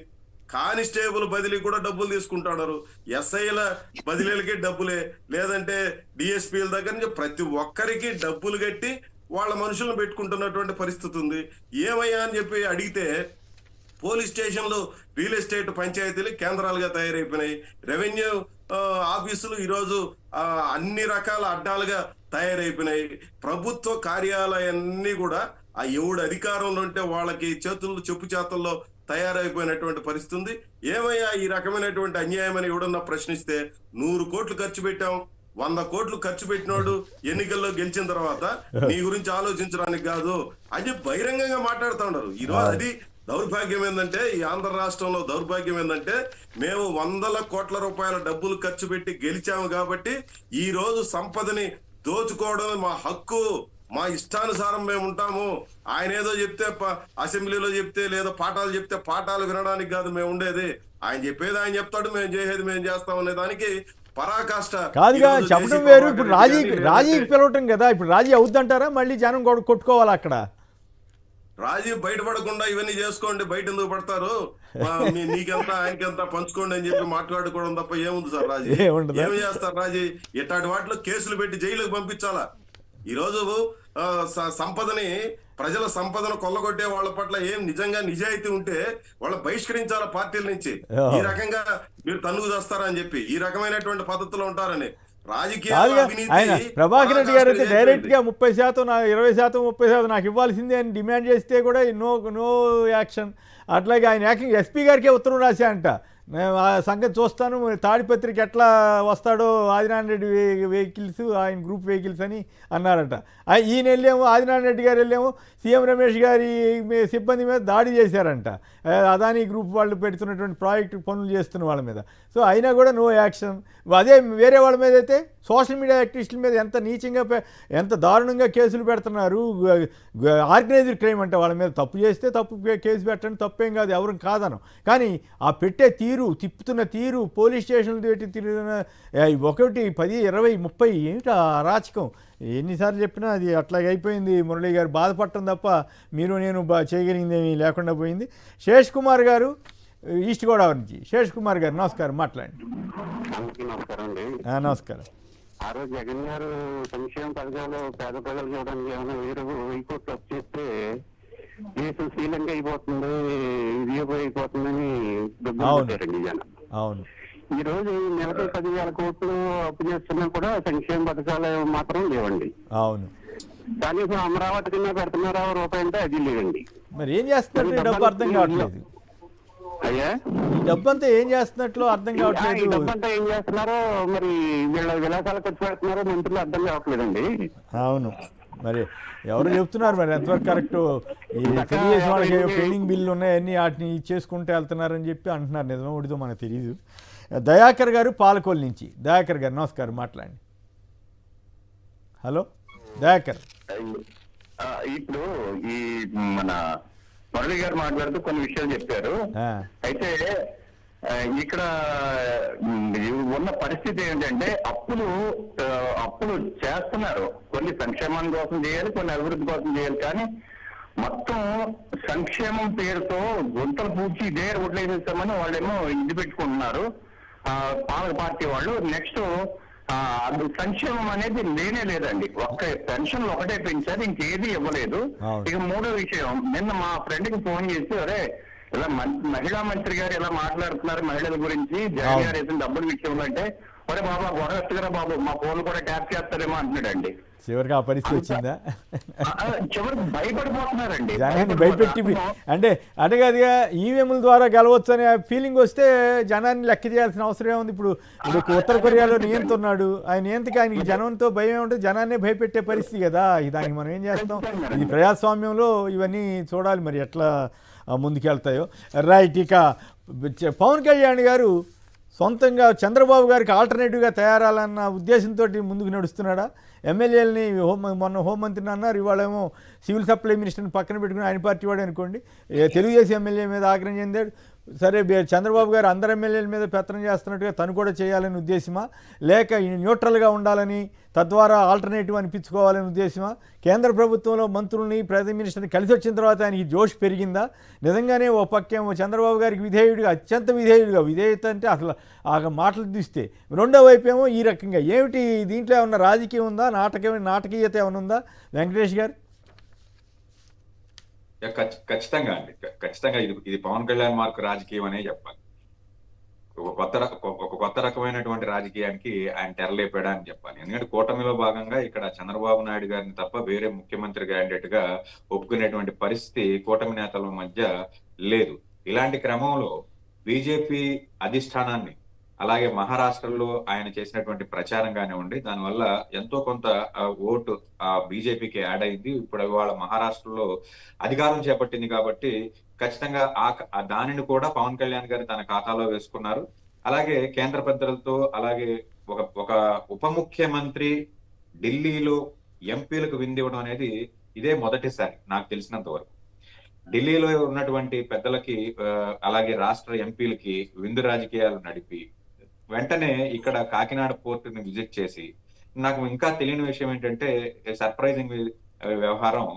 కానిస్టేబుల్ బదిలీ కూడా డబ్బులు తీసుకుంటున్నారు, ఎస్ఐల బదిలీలకి డబ్బులే, లేదంటే డిఎస్పీల దగ్గర నుంచి ప్రతి ఒక్కరికి డబ్బులు కట్టి వాళ్ళ మనుషులను పెట్టుకుంటున్నటువంటి పరిస్థితి ఉంది. ఏమయ్యా అని చెప్పి అడిగితే పోలీస్ స్టేషన్లు రియల్ ఎస్టేట్ పంచాయతీలు కేంద్రాలుగా తయారైపోయినాయి, రెవెన్యూ ఆఫీసులు ఈరోజు అన్ని రకాల అడ్డాలుగా తయారైపోయినాయి, ప్రభుత్వ కార్యాలయాన్ని కూడా ఆ ఎవడు అధికారంలో ఉంటే వాళ్ళకి చేతుల్లో చెప్పు చేతుల్లో తయారైపోయినటువంటి పరిస్థితి ఉంది. ఏమయ్యా ఈ రకమైనటువంటి అన్యాయం అని ఎవడన్నా ప్రశ్నిస్తే 100 కోట్లు ఖర్చు పెట్టాం, 100 కోట్లు ఖర్చు పెట్టినోడు ఎన్నికల్లో గెలిచిన తర్వాత నీ గురించి ఆలోచించడానికి కాదు అని బహిరంగంగా మాట్లాడుతూ ఉన్నారు. ఈరోజు అది దౌర్భాగ్యం ఏంటంటే, ఈ ఆంధ్ర రాష్ట్రంలో దౌర్భాగ్యం ఏంటంటే మేము 100 కోట్ల రూపాయల డబ్బులు ఖర్చు పెట్టి గెలిచాము కాబట్టి ఈ రోజు సంపదని దోచుకోవడం మా హక్కు, మా ఇష్టానుసారం మేము ఉంటాము. ఆయన ఏదో చెప్తే అసెంబ్లీలో చెప్తే లేదా పాఠాలు చెప్తే పాఠాలు వినడానికి కాదు మేము ఉండేది, ఆయన చెప్పేది ఆయన చెప్తాడు, మేము చేసేది మేము చేస్తాం అనే దానికి పరాకాష్ట కాదుగా చెప్పడం వేరు. ఇప్పుడు రాజీకి పిలవటం కదా, ఇప్పుడు రాజీ అవుద్దంటారా? మళ్ళీ జనం కొట్టుకోవాలి అక్కడ. రాజీ బయటపడకుండా ఇవన్నీ చేసుకోండి, బయట ఎందుకు పడతారు, నీకెంత ఆయనకెంత పంచుకోండి అని చెప్పి మాట్లాడుకోవడం తప్ప ఏముంది సార్? రాజీ ఏమి చేస్తారు? రాజీ ఇట్లాంటి వాటిలో కేసులు పెట్టి జైలుకి పంపించాలా? ఈ రోజు సంపదని, ప్రజల సంపదను కొల్లగొట్టే వాళ్ళ పట్ల ఏం నిజంగా నిజాయితీ ఉంటే వాళ్ళ బహిష్కరించాల పార్టీల నుంచి. ఈ రకంగా మీరు తన్నుకు చేస్తారని చెప్పి ఈ రకమైనటువంటి పద్ధతిలో ఉంటారని ఆయన ప్రభాకర్ రెడ్డి గారు అయితే డైరెక్ట్ గా 30%, 20%, 30% నాకు ఇవ్వాల్సిందే అని డిమాండ్ చేస్తే కూడా నో యాక్షన్. అట్లాగే ఆయన ఏకంగా ఎస్పీ గారికే ఉత్తరం రాశాయంట, నేను ఆ సంగతి చూస్తాను, తాడిపత్రికి ఎట్లా వస్తాడో ఆదినారాయణ రెడ్డి వెహికల్స్, ఆయన గ్రూప్ వెహికల్స్ అని అన్నారట. ఈయన వెళ్ళేమో, ఆదినారాయణ రెడ్డి గారు వెళ్ళేమో సీఎం రమేష్ గారి సిబ్బంది మీద దాడి చేశారంట, అదానీ గ్రూప్ వాళ్ళు పెడుతున్నటువంటి ప్రాజెక్టు పనులు చేస్తున్న వాళ్ళ మీద. సో అయినా కూడా నో యాక్షన్. అదే వేరే వాళ్ళ మీద అయితే సోషల్ మీడియా యాక్టివిస్టుల మీద ఎంత నీచంగా ఎంత దారుణంగా కేసులు పెడుతున్నారు. ఆర్గనైజ్డ్ క్రైమ్ అంటే వాళ్ళ మీద తప్పు చేస్తే తప్పు కేసు పెట్టండి, తప్పేం కాదు, ఎవరు కాదను. కానీ ఆ పెట్టే తీరు, తిప్పుతున్న తీరు, పోలీస్ స్టేషన్లు పెట్టి తిరుగుతున్న 1, 10, 20, 30 ఏమిటి అరాచకం. ఎన్నిసార్లు చెప్పినా అది అట్లాగే అయిపోయింది. మురళీ గారు బాధపడటం తప్ప మీరు నేను చేయగలిగింది ఏమీ లేకుండా పోయింది. శేష్ కుమార్ గారు ఈస్ట్ గోదావరి నుంచి. శేష్ కుమార్ గారు నమస్కారం, మాట్లాడండి. నమస్కారం అండి. నమస్కారం. ఆ రోజు జగన్ గారు సంక్షేమ పథకాలు పేద ప్రజలకు ఇవ్వడానికి ఏమైనా 1000 కోట్లు అప్పు చేస్తే దేశం శ్రీలంక అయిపోతుంది, విజయపై అయిపోతుందని దుబ్బించారండి జనం. అవును. ఈ రోజు నెలకి 10,000 కోట్లు అప్పు చేస్తున్నా కూడా సంక్షేమ పథకాలు మాత్రం లేవండి. అవును. కనీసం అమరావతి కింద పెడుతున్నారా రూపాయి అంటే అది లేదండి. మరి ఏం చేస్తున్నారు? ఈ డబ్బు అర్థం కావట్లేదు. అయ్యా, ఈ డబ్బు అంతా ఏం చేస్తున్నట్లు అర్థం కావట్లేదు. ఈ డబ్బు అంతా ఏం చేస్తున్నారో మరి వీళ్ళ విలాసాలు ఖర్చు పెడుతున్నారో మంత్రులు అర్థం కావట్లేదండి. అవును. మరి ఎవరు చెప్తున్నారు మరి ఎంతవరకు కరెక్ట్? ఈ తెలుగుదేశం వాళ్ళకి పెండింగ్ బిల్లు ఉన్నాయన్నీ వాటిని చేసుకుంటూ వెళ్తున్నారని చెప్పి అంటున్నారు. నిజమో ఉడితో మనకు తెలియదు. దయాకర్ గారు పాలకోల్ నుంచి. దయాకర్ గారు నమస్కారం, మాట్లాడండి. హలో దయాకర్. ఇప్పుడు ఈ మన మురళి గారు మాట్లాడుతూ కొన్ని విషయాలు చెప్పారు. అయితే ఇక్కడ ఉన్న పరిస్థితి ఏంటంటే అప్పులు చేస్తున్నారు. కొన్ని సంక్షేమం కోసం చేయాలి, కొన్ని అభివృద్ధి కోసం చేయాలి. కానీ మొత్తం సంక్షేమం పేరుతో గుంతలు పూడ్చి ఇదే రోడ్లు వేసేస్తామని వాళ్ళేమో ఇది పెట్టుకుంటున్నారు పాలక పార్టీ వాళ్ళు. నెక్స్ట్ సంక్షేమం అనేది లేనే లేదండి. ఒక్క పెన్షన్లు ఒకటే పెంచారు, ఇంకేది ఇవ్వలేదు. ఇక మూడో విషయం, నిన్న మా ఫ్రెండ్ కి ఫోన్ చేసి అరే ఇలా మహిళా మంత్రి గారు ఇలా మాట్లాడుతున్నారు మహిళల గురించి, జగన్ గారు వేసిన డబ్బుల విషయంలో అంటే ఒరే బాబా గొడవస్తుగా బాబు మా ఫోన్లు కూడా ట్యాప్ చేస్తారేమో అంటున్నాడండి. చివరికి ఆ పరిస్థితి వచ్చిందా? చివరికి భయపడిపోతున్నారండి. జనాన్ని భయపెట్టి అంటే అడగదిగా ఈవీఎంల ద్వారా గెలవచ్చు అనే ఫీలింగ్ వస్తే జనాన్ని లెక్క చేయాల్సిన అవసరం ఏముంది? ఇప్పుడు ఉత్తర కొరియాలో నియంత ఉన్నాడు, ఆ నియంతకి ఆయనకి జనంతో భయం ఉంటుంది, జనాన్నే భయపెట్టే పరిస్థితి కదా. దానికి మనం ఏం చేస్తాం? ఇది ప్రజాస్వామ్యంలో ఇవన్నీ చూడాలి మరి ఎట్లా ముందుకెళ్తాయో. రైట్. ఇక పవన్ కళ్యాణ్ గారు సొంతంగా చంద్రబాబు గారికి ఆల్టర్నేటివ్గా తయారాలన్న ఉద్దేశంతో ముందుకు నడుస్తున్నాడా? ఎమ్మెల్యేలని మొన్న హోంమంత్రిని అన్నారు, ఇవాళేమో సివిల్ సప్లై మినిస్టర్ని పక్కన పెట్టుకుని ఆయన పార్టీ వాడు అనుకోండి తెలుగుదేశం ఎమ్మెల్యే మీద ఆగ్రహం చెందాడు. సరే చంద్రబాబు గారు అందరు ఎమ్మెల్యేల మీద పెత్తనం చేస్తున్నట్టుగా తను కూడా చేయాలని ఉద్దేశమా, లేక న్యూట్రల్గా ఉండాలని తద్వారా ఆల్టర్నేటివ్ అనిపించుకోవాలని ఉద్దేశమా, కేంద్ర ప్రభుత్వంలో మంత్రుల్ని ప్రైమ్ మినిస్టర్ని కలిసి వచ్చిన తర్వాత ఆయనకి జోష్ పెరిగిందా, నిజంగానే ఓ పక్కేమో చంద్రబాబు గారికి విధేయుడిగా అత్యంత విధేయుడిగా, విధేయత అంటే అసలు ఆ మాటలు తీస్తే రెండో వైపు ఏమో ఈ రకంగా, ఏమిటి దీంట్లో ఏమన్నా రాజకీయం ఉందా, నాటకీయత ఏమైనా ఉందా వెంకటేష్ గారు? ఖచ్చితంగా అండి, ఖచ్చితంగా ఇది పవన్ కళ్యాణ్ మార్క్ రాజకీయం అనే చెప్పాలి. ఒక కొత్త రకమైనటువంటి రాజకీయానికి ఆయన తెరలేపాడా అని చెప్పాలి. ఎందుకంటే కూటమిలో భాగంగా ఇక్కడ చంద్రబాబు నాయుడు గారిని తప్ప వేరే ముఖ్యమంత్రి క్యాండిడేట్ గా ఒప్పుకునేటువంటి పరిస్థితి కూటమి నేతల మధ్య లేదు. ఇలాంటి క్రమంలో బీజేపీ అధిష్టానాన్ని, అలాగే మహారాష్ట్రలో ఆయన చేసినటువంటి ప్రచారం కానివ్వండి, దానివల్ల ఎంతో కొంత ఓటు బీజేపీకి యాడ్ అయింది. ఇప్పుడు వాళ్ళ మహారాష్ట్రలో అధికారం చేపట్టింది కాబట్టి ఖచ్చితంగా దానిని కూడా పవన్ కళ్యాణ్ గారు తన ఖాతాలో వేసుకున్నారు. అలాగే కేంద్ర పెద్దలతో, అలాగే ఒక ఉప ముఖ్యమంత్రి ఢిల్లీలో ఎంపీలకు విందివ్వడం అనేది ఇదే మొదటిసారి నాకు తెలిసినంత వరకు. ఢిల్లీలో ఉన్నటువంటి పెద్దలకి అలాగే రాష్ట్ర ఎంపీలకి విందు రాజకీయాలు నడిపి వెంటనే ఇక్కడ కాకినాడ పోర్టుని విజిట్ చేసి, నాకు ఇంకా తెలియని విషయం ఏంటంటే సర్ప్రైజింగ్ వ్యవహారం,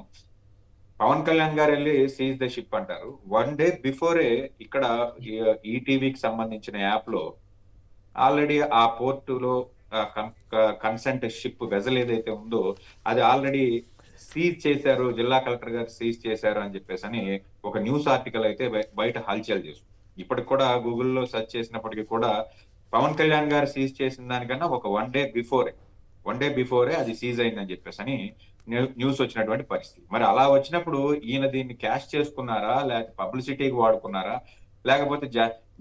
పవన్ కళ్యాణ్ గారు వెళ్ళి సీజ్ ద షిప్ అంటారు. 1 day బిఫోరే ఇక్కడ ఈటీవీకి సంబంధించిన యాప్ లో ఆల్రెడీ ఆ పోర్టులో కన్సెంట్ షిప్ వెజల్ ఏదైతే ఉందో అది ఆల్రెడీ సీజ్ చేశారు, జిల్లా కలెక్టర్ గారు సీజ్ చేశారు అని చెప్పేసి అని ఒక న్యూస్ ఆర్టికల్ అయితే బయట హల్చల్ చేస్తుంది. ఇప్పటికి కూడా గూగుల్లో సెర్చ్ చేసినప్పటికీ కూడా పవన్ కళ్యాణ్ గారు సీజ్ చేసిన దానికన్నా ఒక 1 day బిఫోరే అది సీజ్ అయిందని చెప్పేసి అని న్యూస్ వచ్చినటువంటి పరిస్థితి. మరి అలా వచ్చినప్పుడు ఈయన దీన్ని క్యాష్ చేసుకున్నారా, లేకపోతే పబ్లిసిటీకి వాడుకున్నారా, లేకపోతే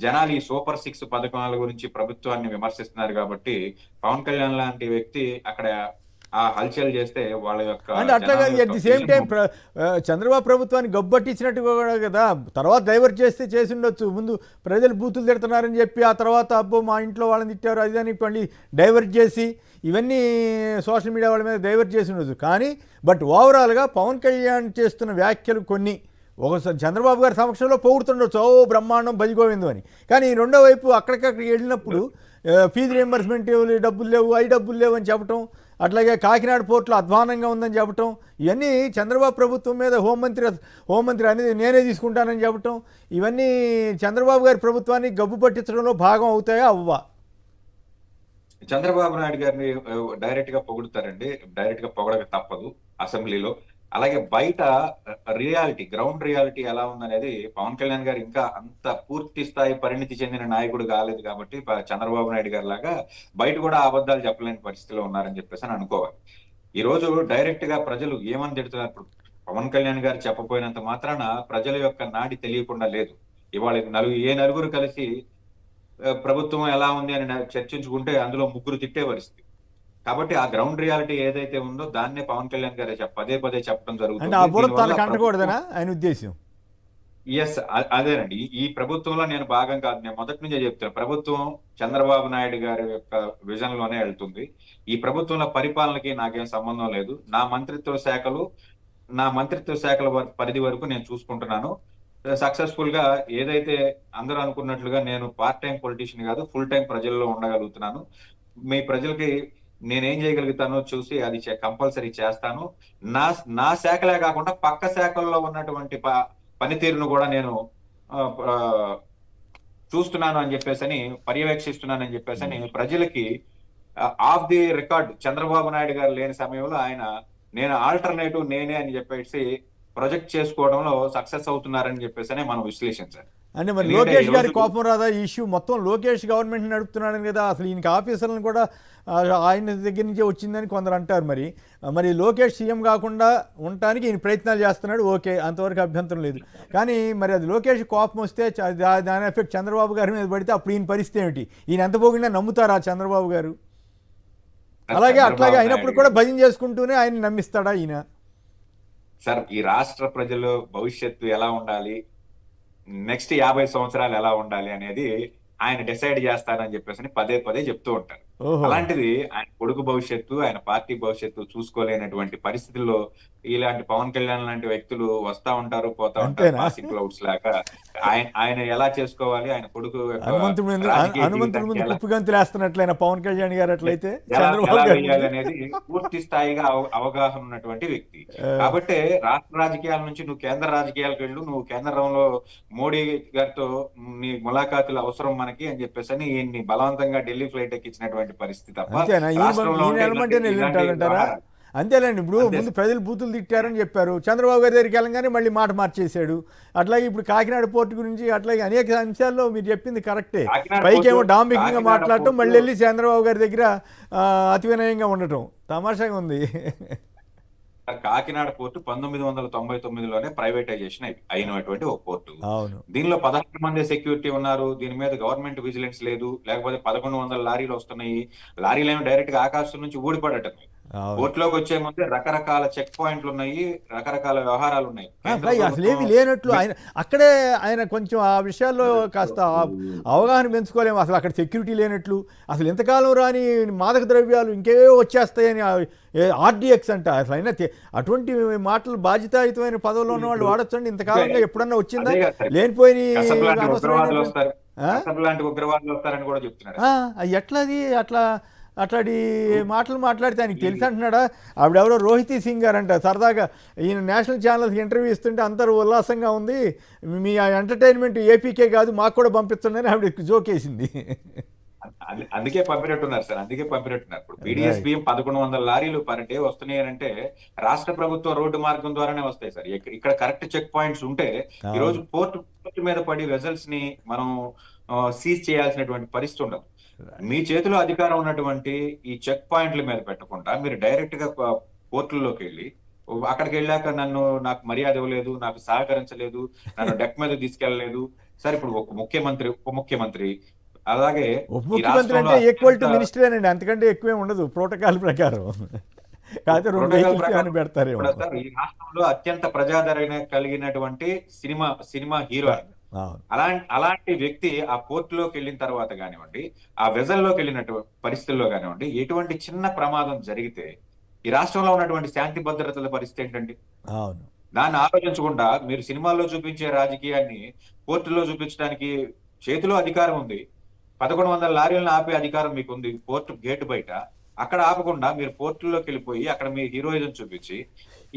జనాలు ఈ సూపర్ 6 పథకాల గురించి ప్రభుత్వాన్ని విమర్శిస్తున్నారు కాబట్టి పవన్ కళ్యాణ్ లాంటి వ్యక్తి అక్కడ ఆ హల్చల్ చేస్తే వాళ్ళ యొక్క అంటే అట్లాగా at the same time Chandrababu ప్రభుత్వాన్ని గబ్బట్టించినట్టు కూడా కదా, తర్వాత డైవర్ట్ చేసి ఉండొచ్చు. ముందు ప్రజలు బూతులు తిడుతున్నారని చెప్పి ఆ తర్వాత అబ్బో మా ఇంట్లో వాళ్ళని తిట్టారు అది అని మళ్ళీ డైవర్ట్ చేసి ఇవన్నీ సోషల్ మీడియా వాళ్ళ మీద డైవర్ట్ చేసి ఉండొచ్చు. కానీ బట్ ఓవరాల్గా పవన్ కళ్యాణ్ చేస్తున్న వ్యాఖ్యలు కొన్ని ఒకసారి చంద్రబాబు గారి సమక్షంలో పొగుడుతుండొచ్చు, ఓ బ్రహ్మాండం భజగోవిందం అని. కానీ రెండో వైపు అక్కడికక్కడికి వెళ్ళినప్పుడు ఫీజు రియంబర్స్మెంట్ డబ్బులు లేవు అని చెప్పటం, అట్లాగే కాకినాడ పోర్టులో అధ్వానంగా ఉందని చెప్పటం, ఇవన్నీ చంద్రబాబు ప్రభుత్వం మీద హోంమంత్రి అనేది నేనే తీసుకుంటానని చెప్పటం, ఇవన్నీ చంద్రబాబు గారి ప్రభుత్వాన్ని గబ్బు పట్టించడంలో భాగం అవుతాయా అవ్వా? చంద్రబాబు నాయుడు గారిని డైరెక్ట్ గా పొగుడుతారండి, డైరెక్ట్ గా పొగడక తప్పదు అసెంబ్లీలో. అలాగే బయట గ్రౌండ్ రియాలిటీ ఎలా ఉందనేది పవన్ కళ్యాణ్ గారు ఇంకా అంత పూర్తి స్థాయి పరిణితి చెందిన నాయకుడు కాలేదు కాబట్టి చంద్రబాబు నాయుడు గారి లాగా బయట కూడా అబద్ధాలు చెప్పలేని పరిస్థితిలో ఉన్నారని చెప్పేసి అని అనుకోవాలి. ఈ రోజు డైరెక్ట్ గా ప్రజలు ఏమని తిడుతున్నారు, ఇప్పుడు పవన్ కళ్యాణ్ గారు చెప్పపోయినంత మాత్రాన ప్రజల యొక్క నాడి తెలియకుండా లేదు. ఇవాళ నలుగురు కలిసి ప్రభుత్వం ఎలా ఉంది అని చర్చించుకుంటే అందులో 3 తిట్టే పరిస్థితి. కాబట్టి ఆ గ్రౌండ్ రియాలిటీ ఏదైతే ఉందో దాన్నే పవన్ కళ్యాణ్ గారు పదే చెప్పడం జరుగుతుంది. ఆయన ఉద్దేశం ఎస్ అదేనండి. ఈ ప్రభుత్వంలో నేను భాగం కాదు, నేను మొదటి నుంచే చెప్తాను. ప్రభుత్వం చంద్రబాబు నాయుడు గారి యొక్క విజన్ లోనే వెళ్తుంది. ఈ ప్రభుత్వంలో పరిపాలనకి నాకేం సంబంధం లేదు. నా మంత్రిత్వ శాఖల పరిధి వరకు నేను చూసుకుంటున్నాను. సక్సెస్ఫుల్ గా ఏదైతే అందరూ అనుకున్నట్లుగా నేను పార్ట్ టైం పొలిటీషియన్ కాదు, ఫుల్ టైం ప్రజల్లో ఉండగలుగుతున్నాను. మీ ప్రజలకి నేనేం చేయగలుగుతానో చూసి అది కంపల్సరీ చేస్తాను. నా శాఖలే కాకుండా పక్క శాఖల్లో ఉన్నటువంటి పనితీరును కూడా నేను చూస్తున్నాను అని చెప్పేసి పర్యవేక్షిస్తున్నాను అని చెప్పేసి ప్రజలకి of the record Chandrababu Naidu గారు లేని సమయంలో ఆయన నేను ఆల్టర్నేటివ్ నేనే అని చెప్పేసి ప్రొజెక్ట్ చేసుకోవడంలో సక్సెస్ అవుతున్నారని చెప్పేసి మనం విశ్లేషించాలి. అంటే మరి లోకేష్ గారి కోపం రాదా? ఈ ఇష్యూ మొత్తం లోకేష్ గవర్నమెంట్ నడుపుతున్నాడని కదా, అసలు ఈయనకి ఆఫీసర్లను కూడా ఆయన దగ్గర నుంచే వచ్చిందని కొందరు అంటారు. మరి లోకేష్ సీఎం కాకుండా ఉండటానికి ఈయన ప్రయత్నాలు చేస్తున్నాడు, ఓకే, అంతవరకు అభ్యంతరం లేదు. కానీ మరి అది లోకేష్ కోపం వస్తే దాని ఎఫెక్ట్ చంద్రబాబు గారి మీద పడితే అప్పుడు ఈయన పరిస్థితి ఏమిటి? ఈయన ఎంత పోకుండా నమ్ముతారా చంద్రబాబు గారు? అట్లాగే అయినప్పుడు కూడా భజన చేసుకుంటూనే ఆయన నమ్మిస్తాడా ఈయన? సార్, ఈ రాష్ట్ర ప్రజలు భవిష్యత్తు ఎలా ఉండాలి, నెక్స్ట్ 50 సంవత్సరాలు ఎలా ఉండాలి అనేది ఆయన డిసైడ్ చేస్తారని చెప్పేసి పదే చెప్తూ ఉంటారు. ఓహో. అలాంటిది ఆయన కొడుకు భవిష్యత్తు, ఆయన పార్టీ భవిష్యత్తు చూసుకోలేనటువంటి పరిస్థితుల్లో ఇలాంటి పవన్ కళ్యాణ్ లాంటి వ్యక్తులు వస్తా ఉంటారు, పోతా ఉంటారు అంతేనా? పాసింగ్ క్లౌడ్స్ లాగా. ఆయన ఎలా చేసుకోవాలి, ఆయన కొడుకు యొక్క హనుమంతుడి ముందు రాజకీయ హనుమంతుడి ముందు జీవితానికి ఎలా కుప్పిగంతులు వేస్తున్నట్లయినా పవన్ కళ్యాణ్ గారు అట్లయితే ఎలా చంద్రబాబు ఎలా గారు వేయాలి అనేది పూర్తి స్థాయిగా అవగాహన ఉన్నటువంటి వ్యక్తి. కాబట్టి రాష్ట్ర రాజకీయాల నుంచి నువ్వు కేంద్ర రాజకీయాలకు వెళ్ళు, నువ్వు కేంద్రంలో మోడీ గారితో నీ ములాఖాతులు అవసరం మనకి అని చెప్పేసి అని ఈయన్ని బలవంతంగా ఢిల్లీ ఫ్లైట్ ఎక్కించినటువంటి పరిస్థితి తప్ప అంతేనా? రాష్ట్రంలో ఈయన ఉండే ఎలమంటే ఇలాంటి వెళ్ళింటాడంటారా? వ్యవహారాలు. అంతేలేండి. ఇప్పుడు అంతే ముందు ప్రజలు బూతులు తిట్టారని చెప్పారు, చంద్రబాబు గారి దగ్గరికి వెళ్ళగానే మళ్ళీ మాట మార్చేశాడు. అట్లాగే ఇప్పుడు కాకినాడ పోర్టు గురించి అట్లాగే అనేక అంశాల్లో మీరు చెప్పింది కరెక్టే. కాకినాడ పైకేమో పోర్టు- డాంబికంగా కాకినాడ మాట్లాడటం, పోర్టు- మళ్ళీ వెళ్ళి చంద్రబాబు గారి దగ్గర అతి వినయంగా ఉండటం తమాషాగా ఉంది. కాకినాడ పోర్టు 1999లోనే ప్రైవేటైజేషన్ అయినటువంటి ఒక పోర్టు. అవును. దీనిలో 16 మంది సెక్యూరిటీ ఉన్నారు. దీని మీద గవర్నమెంట్ విజిలెన్స్ లేదు. లేకపోతే 1100 లారీలు వస్తున్నాయి. లారీలు ఏమో డైరెక్ట్ గా ఆకాశం నుంచి ఊడిపడటం. అవును. పోర్టులోకి వచ్చే ముందే రకరకాల చెక్ పాయింట్లు ఉన్నాయి, రకరకాల వ్యవహారాలు ఉన్నాయి. కేంద్ర అసలు ఏమి ప్రభుత్వం లేనట్లు ఆయన అక్కడే ఆయన కొంచెం ఆ విషయాల్లో కాస్త అవగాహన పెంచుకోలేము. అసలు అక్కడ సెక్యూరిటీ లేనట్లు, అసలు ఇంతకాలం రాని మాదక ద్రవ్యాలు ఇంకేవో వచ్చేస్తాయని ఆర్డిఎక్స్ అంట. అసలు అయినా అటువంటి మాటలు బాధ్యతాయుతమైన పదవుల్లో ఉన్న వాళ్ళు వాడచ్చండి. ఇంతకాలంగా ఎప్పుడన్నా వచ్చిందా? అదే కదా సార్. లేనిపోయి కసబ్ లాంటి ఉగ్రవాదులు అనవసరమైన వస్తారు, కసబ్ లాంటి ఉగ్రవాదులు వస్తారని కూడా చెప్తున్నారు. ఎట్లది అట్లాంటి మాటలు మాట్లాడితే ఆయనకి తెలిసి అంటున్నాడా? ఆవిడెవరో రోహితీ సింగ్ గారు అంట సరదాగా ఈయన నేషనల్ ఛానల్స్కి ఇంటర్వ్యూ ఇస్తుంటే అందరూ ఉల్లాసంగా ఉంది, మీ ఎంటర్టైన్మెంట్ ఏపీకే కాదు మాకు కూడా పంపిస్తుందని ఆవిడ జోకేసింది. అందుకే పంపినట్టున్నారు సార్, అందుకే పంపినట్టున్నారు. ఇప్పుడు పీడిఎస్ బియ్యం 1100 లారీలు పర్ డే వస్తున్నాయి అంటే రాష్ట్ర ప్రభుత్వం రోడ్డు మార్గం ద్వారానే వస్తాయి సార్. ఇక్కడ కరెక్ట్ చెక్ పాయింట్స్ ఉంటే ఈ రోజు పోర్టు మీద పడి వెజల్స్ ని మనం సీజ్ చేయాల్సినటువంటి పరిస్థితి ఉండదు. మీ చేతిలో అధికారం ఉన్నటువంటి ఈ చెక్ పాయింట్ల మీద పెట్టకుండా మీరు డైరెక్ట్ గా పోర్టుల్లోకి వెళ్ళి అక్కడికి వెళ్ళాక నాకు మర్యాద ఇవ్వలేదు, నాకు సహకరించలేదు, నన్ను డెక్ మీద తీసుకెళ్లలేదు సార్. ఇప్పుడు ఒక ముఖ్యమంత్రి, ఉప ముఖ్యమంత్రి, అలాగే ఉప ముఖ్యమంత్రి అంటే ఈక్వల్ టు మినిస్టరేనండి, అంతకంటే ఎక్కువే ఉండదు ప్రోటోకాల్ ప్రకారం. కాకపోతే రెండు వెహికల్స్ పెడతారేమో. ఈ రాష్ట్రంలో అత్యంత ప్రజాదరణ కలిగినటువంటి సినిమా హీరో. అలాంటి వ్యక్తి ఆ పోర్టులోకి వెళ్ళిన తర్వాత కానివ్వండి, ఆ వెజల్లోకి వెళ్ళినటువంటి పరిస్థితుల్లో కానివ్వండి, ఎటువంటి చిన్న ప్రమాదం జరిగితే ఈ రాష్ట్రంలో ఉన్నటువంటి శాంతి భద్రతల పరిస్థితి ఏంటండి? దాన్ని ఆలోచించకుండా మీరు సినిమాల్లో చూపించే రాజకీయాన్ని పోర్టులో చూపించడానికి చేతిలో అధికారం ఉంది. 1100 లారీలను ఆపే అధికారం మీకు ఉంది పోర్టు గేటు బయట. అక్కడ ఆపకుండా మీరు పోర్టుల్లోకి వెళ్ళిపోయి అక్కడ మీ హీరోయిజం చూపించి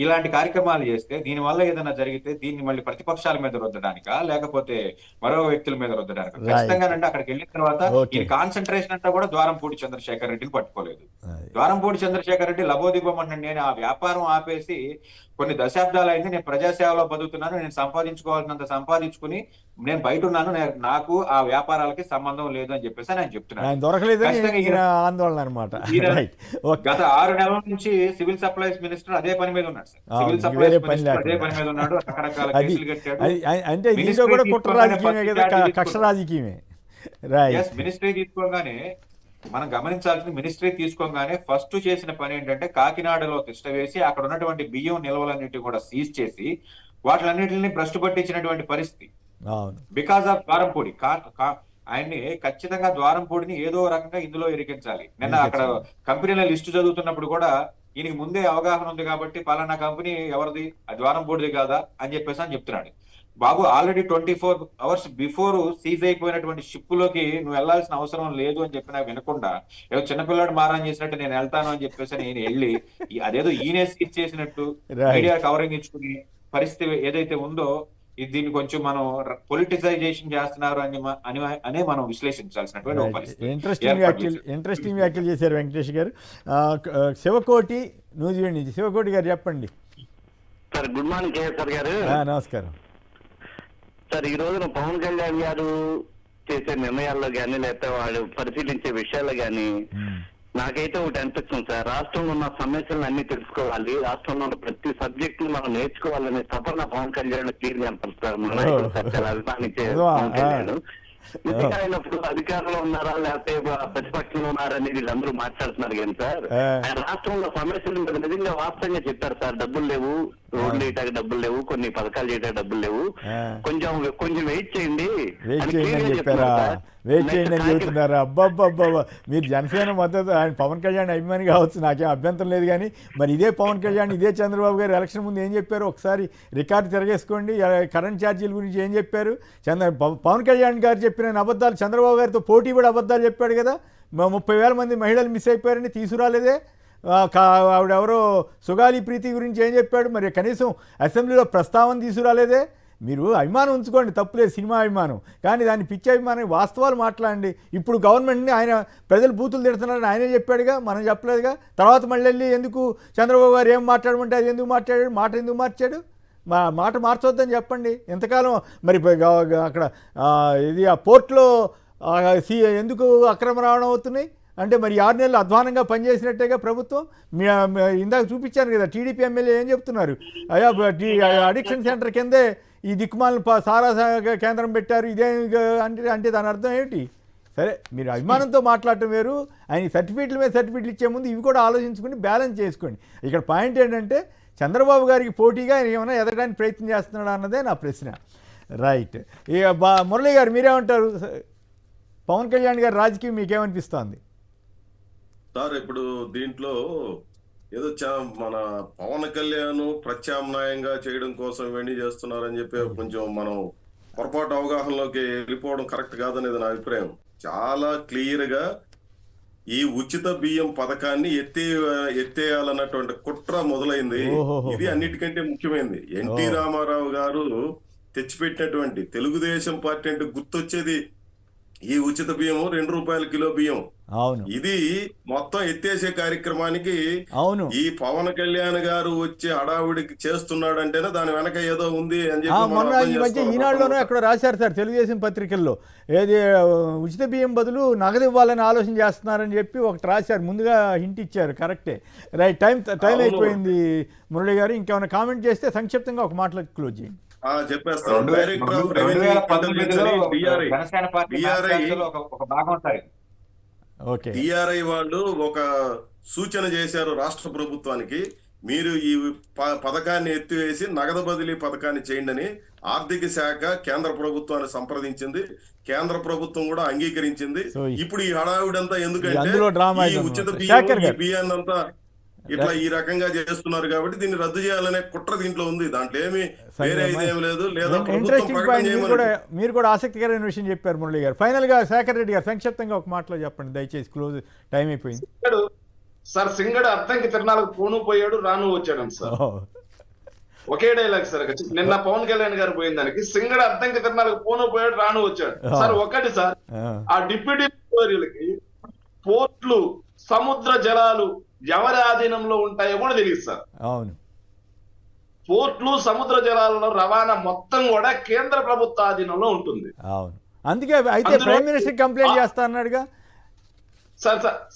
ఇలాంటి కార్యక్రమాలు చేస్తే దీనివల్ల ఏదైనా జరిగితే దీన్ని మళ్ళీ ప్రతిపక్షాల మీద రుద్దడానికా లేకపోతే మరో వ్యక్తుల మీద రుద్దడానికా? ఖచ్చితంగానంటే అక్కడికి వెళ్ళిన తర్వాత ఈ కాన్సన్ట్రేషన్ అంతా కూడా ద్వారంపూడి చంద్రశేఖర్ రెడ్డిని పట్టుకోలేదు. ద్వారంపూడి చంద్రశేఖర్ రెడ్డి లబోదిబం అంటే నేను ఆ వ్యాపారం ఆపేసి కొన్ని దశాబ్దాలు అయింది, నేను ప్రజాసేవలో బతుకుతున్నాను, నేను సంపాదించుకోవాల్సినంత సంపాదించుకుని నేను బయట ఉన్నాను, నాకు ఆ వ్యాపారాలకి సంబంధం లేదు అని చెప్పేసి ఆయన చెప్తున్నాను. గత 6 నెలల నుంచి సివిల్ సప్లైస్ మినిస్టర్ అదే పని మీద ఉన్నాడు సార్. సివిల్ సప్లైస్ మినిస్టర్ అదే పని మీద ఉన్నాడు, రకరకాల కేసులు కట్టాడు. మినిస్ట్రీ తీసుకోగానే మనం గమనించాల్సిన, మినిస్ట్రీ తీసుకోగానే ఫస్ట్ చేసిన పని ఏంటంటే కాకినాడలో తిష్ట వేసి అక్కడ ఉన్నటువంటి బియ్యం నిల్వలన్నిటి కూడా సీజ్ చేసి వాటిలన్నిటిని భ్రష్టు పట్టించినటువంటి పరిస్థితి. Because of Dwarampudi. ఆయన్ని ఖచ్చితంగా ద్వారంపూడిని ఏదో రకంగా ఇందులో ఇరికించాలి. నిన్న అక్కడ కంపెనీల లిస్టు చదువుతున్నప్పుడు కూడా ఈయనకి ముందే అవగాహన ఉంది కాబట్టి పలానా కంపెనీ ఎవరిది, అది ద్వారంపూడిది కాదా అని చెప్పేసి అని చెప్తున్నాడు. బాబు ఆల్రెడీ 24 అవర్స్ బిఫోర్ సీజ్ అయిపోయినటువంటి షిప్ లోకి నువ్వు వెళ్లాల్సిన అవసరం లేదు అని చెప్పినా వినకుండా ఏదో చిన్నపిల్లాడు మారాన్ చేసినట్టు నేను వెళ్తాను అని చెప్పేసి నేను వెళ్ళి అదేదో ఈయనే సీజ్ చేసినట్టు మీడియా కవరింగ్ ఇచ్చుకుని పరిస్థితి ఏదైతే ఉందో దీన్ని కొంచెం మనం పొలిటిసైజేషన్ చేస్తున్నారు అనే మనం విశ్లేషించాల్సినటువంటి పరిస్థితి. ఇంట్రెస్టింగ్ వ్యాఖ్యలు చేశారు వెంకటేష్ గారు. శివకోటి న్యూజిలాండ్ నుంచి శివకోటి గారు చెప్పండి సార్. గుడ్ మార్నింగ్ కేఎస్ఆర్ గారు. నమస్కారం సార్. ఈ రోజున పవన్ కళ్యాణ్ గారు చేసే నిర్ణయాల్లో కానీ లేకపోతే వాళ్ళు పరిశీలించే విషయాల్లో కానీ నాకైతే ఒకటి అనిపిస్తుంది సార్. రాష్ట్రంలో ఉన్న సమస్యలను అన్ని తెలుసుకోవాలి, రాష్ట్రంలో ఉన్న ప్రతి సబ్జెక్ట్ ని మనం నేర్చుకోవాలనే తపన పవన్ కళ్యాణ్ క్లియర్ కనపరుస్తారు. మన నాయకులు సార్ చాలా అభిమానించే పవన్ కళ్యాణ్ నిజంగా అయినప్పుడు అధికారంలో ఉన్నారా లేకపోతే ప్రతిపక్షంలో ఉన్నారా అనేది వీళ్ళందరూ మాట్లాడుతున్నారు కానీ సార్ ఆయన రాష్ట్రంలో సమస్యలు నిజంగా వాస్తవంగా చెప్పారు సార్. డబ్బులు లేవు, రోడ్లు వేయటానికి డబ్బులు లేవు, కొన్ని పథకాలు చేయడానికి డబ్బులు లేవు, కొంచెం వెయిట్ చేయండి వెయిట్ చేయండి అని చెప్పారా? వెయిట్ చేయండి అని చెబుతున్నారా? అబ్బాబ్బాబ్బా, మీరు జనసేన మద్దతు, ఆయన పవన్ కళ్యాణ్ అభిమాని కావచ్చు, నాకేం అభ్యంతరం లేదు. కానీ మరి ఇదే పవన్ కళ్యాణ్, ఇదే చంద్రబాబు గారు ఎలక్షన్ ముందు ఏం చెప్పారు ఒకసారి రికార్డు తిరగేసుకోండి. కరెంట్ ఛార్జీల గురించి ఏం చెప్పారు? పవన్ కళ్యాణ్ గారు చెప్పిన అబద్ధాలు, చంద్రబాబు గారితో పోటీ కూడా అబద్ధాలు చెప్పాడు కదా. 30,000 మంది మహిళలు మిస్ అయిపోయారని తీసుకురాలేదే. ఆవిడెవరో సుగాలి ప్రీతి గురించి ఏం చెప్పాడు? మరి కనీసం అసెంబ్లీలో ప్రస్తావన తీసుకురాలేదే. మీరు అభిమానం ఉంచుకోండి, తప్పులేదు, సినిమా అభిమానం, కానీ దాన్ని పిచ్చి అభిమానం. వాస్తవాలు మాట్లాడండి. ఇప్పుడు గవర్నమెంట్ని ఆయన ప్రజలు బూతులు తిడుతున్నారని ఆయనే చెప్పాడుగా, మనం చెప్పలేదుగా. తర్వాత మళ్ళీ వెళ్ళి ఎందుకు చంద్రబాబు గారు ఏం మాట్లాడమంటే అది ఎందుకు మాట్లాడాడు, మాట ఎందుకు మార్చాడు? మాట మార్చొద్దని చెప్పండి. ఎంతకాలం మరి అక్కడ ఇది ఆ పోర్ట్లో ఎందుకు అక్రమ రవాణా అవుతున్నాయి అంటే మరి 6 నెలలు అధ్వానంగా పనిచేసినట్టేగా ప్రభుత్వం. ఇందాక చూపించాను కదా, టీడీపీ ఎమ్మెల్యే ఏం చెప్తున్నారు? అయ్యా అడిక్షన్ సెంటర్ కిందే ఈ దిక్కుమాలను సారా కేంద్రం పెట్టారు, ఇదే అంటే దాని అర్థం ఏమిటి? సరే, మీరు అభిమానంతో మాట్లాడటం వేరు, ఆయన సర్టిఫికెట్ల మీద సర్టిఫికెట్లు ఇచ్చే ముందు ఇవి కూడా ఆలోచించుకుని బ్యాలెన్స్ చేసుకోండి. ఇక్కడ పాయింట్ ఏంటంటే చంద్రబాబు గారికి పోటీగా ఆయన ఏమైనా ఎదగడానికి ప్రయత్నం చేస్తున్నాడా అన్నదే నా ప్రశ్న. రైట్. ఇక మురళి గారు మీరేమంటారు? పవన్ కళ్యాణ్ గారి రాజకీయం మీకేమనిపిస్తోంది? సార్, ఇప్పుడు దీంట్లో ఏదో మన పవన్ కళ్యాణ్ ప్రత్యామ్నాయంగా చేయడం కోసం ఇవన్నీ చేస్తున్నారని చెప్పి కొంచెం మనం పొరపాటు అవగాహనలోకి వెళ్ళిపోవడం కరెక్ట్ కాదనేది నా అభిప్రాయం. చాలా క్లియర్ గా ఈ ఉచిత బియ్యం పథకాన్ని ఎత్తేయాలన్నటువంటి కుట్ర మొదలైంది. ఇది అన్నిటికంటే ముఖ్యమైనది. ఎన్టీ రామారావు గారు తెచ్చిపెట్టినటువంటి, తెలుగుదేశం పార్టీ అంటే గుర్తొచ్చేది ఈ ఉచిత బియ్యము, 2 రూపాయల కిలో బియ్యం. అవును, ఇది మొత్తం ఎత్తేసే కార్యక్రమానికి అవును ఈ పవన్ కళ్యాణ్ గారు వచ్చి హడావుడికి చేస్తున్నాడంటేనే దాని వెనక ఏదో ఉంది అని చెప్పి మొన్న ఈ మధ్య ఈనాడులోనూ అక్కడ రాశారు సార్, తెలుగుదేశం పత్రికల్లో, ఏది ఉచిత బియ్యం బదులు నగదు ఇవ్వాలని ఆలోచన చేస్తున్నారని చెప్పి ఒకటి రాశారు, ముందుగా హింట్ ఇచ్చారు. కరెక్టే. రైట్. టైం అయిపోయింది మురళి గారు. ఇంకేమైనా కామెంట్ చేస్తే సంక్షిప్తంగా ఒక మాటలో క్లోజ్ చేయండి. చెప్పేస్తాను. డైరెక్టర్ ఆఫ్ రెవెన్యూ టిఆర్ఐ వాళ్ళు ఒక సూచన చేశారు రాష్ట్ర ప్రభుత్వానికి, మీరు ఈ పథకాన్ని ఎత్తివేసి నగదు బదిలీ పథకాన్ని చేయండి అని. ఆర్థిక శాఖ కేంద్ర ప్రభుత్వాన్ని సంప్రదించింది, కేంద్ర ప్రభుత్వం కూడా అంగీకరించింది. ఇప్పుడు ఈ హడావిడంతా ఎందుకంటే ఈ ఉచిత బియ్యాన్ని అంతా ఇట్లా ఈ రకంగా చేస్తున్నారు కాబట్టి దీన్ని రద్దు చేయాలనే కుట్ర దీంట్లో ఉంది. దాంట్లో ఏమి వేరే ఇదేం లేదు. లేదా మీరు కూడా ఆసక్తికరమైన విషయం చెప్పారు మురళి గారు. ఫైనల్ గా శేఖర్ రెడ్డి గారు సంక్షిప్తంగా ఒక మాటలో చెప్పండి దయచేసి, క్లోజ్, టైం అయిపోయింది. సార్, సింగడు అర్థంకి తిరణాలకు పోను పోయాడు, రాను వచ్చాడు సార్. ఒకే డైలాగ్ సార్. నిన్న పవన్ కళ్యాణ్ గారు పోయిన దానికి సింగడు అర్థంకి తిరణాలకు పోను పోయాడు, రాను వచ్చాడు సార్. ఒకటి సార్, ఆ డిప్యూటీ కి పోర్ట్లు, సముద్ర జలాలు ఎవరి ఆధీనంలో ఉంటాయో కూడా తెలియదు సార్. అవును, పోర్ట్లు, సముద్ర జలాలలో రవాణా మొత్తం కూడా కేంద్ర ప్రభుత్వ ఆధీనంలో ఉంటుంది. అవును, అందుకే అయితే ప్రైమ్ మినిస్టర్ కంప్లైంట్ చేస్తా అన్నాడుగా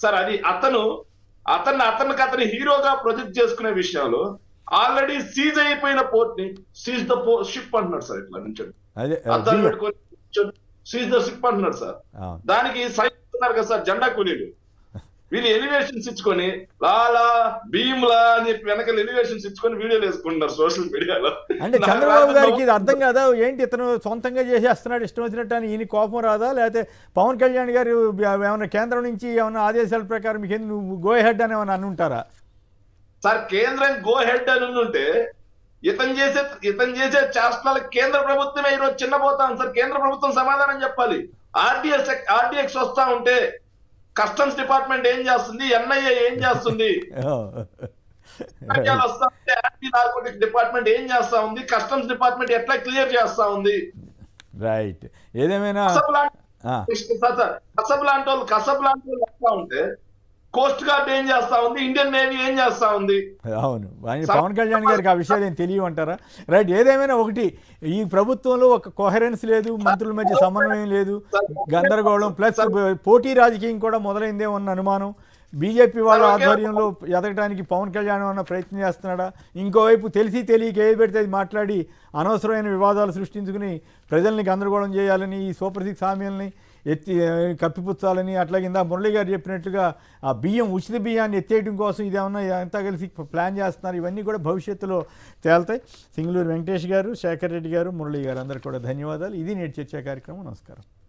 సార్. అది అతను హీరోగా ప్రొజెక్ట్ చేసుకునే విషయంలో ఆల్రెడీ సీజ్ అయిపోయిన పోర్ట్ ని సీజ్ ద షిప్ అంటున్నాడు సార్. ఇట్లా నుంచి అర్థాలు పెట్టుకొని సీజ్ ద షిప్ అంటున్నాడు సార్. దానికి సైన్ ఉన్నారు కదా సార్ జెండా కూలీలు. వీళ్ళు ఎలివేషన్స్ ఇచ్చుకొని లాలా భీమ్లా అని చెప్పి వెనకాల ఎలివేషన్స్ ఇచ్చుకొని వీడియోలు వేసుకుంటున్నారు సోషల్ మీడియాలో. అంటే చంద్రబాబు గారికి ఇది అర్థం కాదా? ఏంటి ఇతను సొంతంగా చేసేస్తున్నాడు ఇష్టం వచ్చినట్టు అని ఈయన కోపం రాదా? లేకపోతే పవన్ కళ్యాణ్ గారు ఏమైనా కేంద్రం నుంచి ఏమైనా ఆదేశాల ప్రకారం మీకు నువ్వు గో హెడ్ అని ఏమైనా అనుంటారా? సార్, కేంద్రం గో హెడ్ అని ఉంటే ఇతను చేసే చేష్టలకు కేంద్ర ప్రభుత్వమే ఈరోజు చిన్నపోతాం సార్. కేంద్ర ప్రభుత్వం సమాధానం చెప్పాలి. ఆర్డిఎక్స్ వస్తా ఉంటే కస్టమ్స్ డిపార్ట్మెంట్ ఏం చేస్తుంది, ఎన్ఐఏ ఏం చేస్తుంది, నార్కోటిక్స్ డిపార్ట్మెంట్ ఏం చేస్తా ఉంది, కస్టమ్స్ డిపార్ట్మెంట్ ఎట్లా క్లియర్ చేస్తా ఉంది. రైట్. ఏదేమైనా కసబ్ లాంటి వాళ్ళు వస్తా ఉంటే కోస్ట్ గార్డ్ ఏం చేస్తా ఉంది, ఇండియన్ నేవీ ఏం చేస్తా ఉంది. అవును, పవన్ కళ్యాణ్ గారికి ఆ విషయాలు ఏం తెలియమంటారా? రైట్. ఏదేమైనా ఒకటి, ఈ ప్రభుత్వంలో ఒక కోహరెన్స్ లేదు, మంత్రుల మధ్య సమన్వయం లేదు, గందరగోళం, ప్లస్ పోటీ రాజకీయం కూడా మొదలైందేమో అన్న అనుమానం. బీజేపీ వాళ్ళ ఆధ్వర్యంలో ఎదగడానికి పవన్ కళ్యాణ్ అన్న ప్రయత్నం చేస్తున్నాడా? ఇంకోవైపు తెలిసి తెలియక ఏది పెడితే అది మాట్లాడి అనవసరమైన వివాదాలు సృష్టించుకుని ప్రజల్ని గందరగోళం చేయాలని, ఈ సూపర్ 6 హామీలని ఎత్తి కప్పిపుచ్చాలని, అట్లాగే ఇందా మురళి గారు చెప్పినట్టుగా ఆ బియ్యం, ఉచిత బియ్యాన్ని ఎత్తేయడం కోసం ఇదేమన్నా అంతా కలిసి ప్లాన్ చేస్తున్నారు. ఇవన్నీ కూడా భవిష్యత్తులో తేలుతాయి. సింగళూరు వెంకటేష్ గారు, శేఖర్ రెడ్డి గారు, మురళి గారు అందరు కూడా ధన్యవాదాలు. ఇది నేటి చర్చా కార్యక్రమం. నమస్కారం.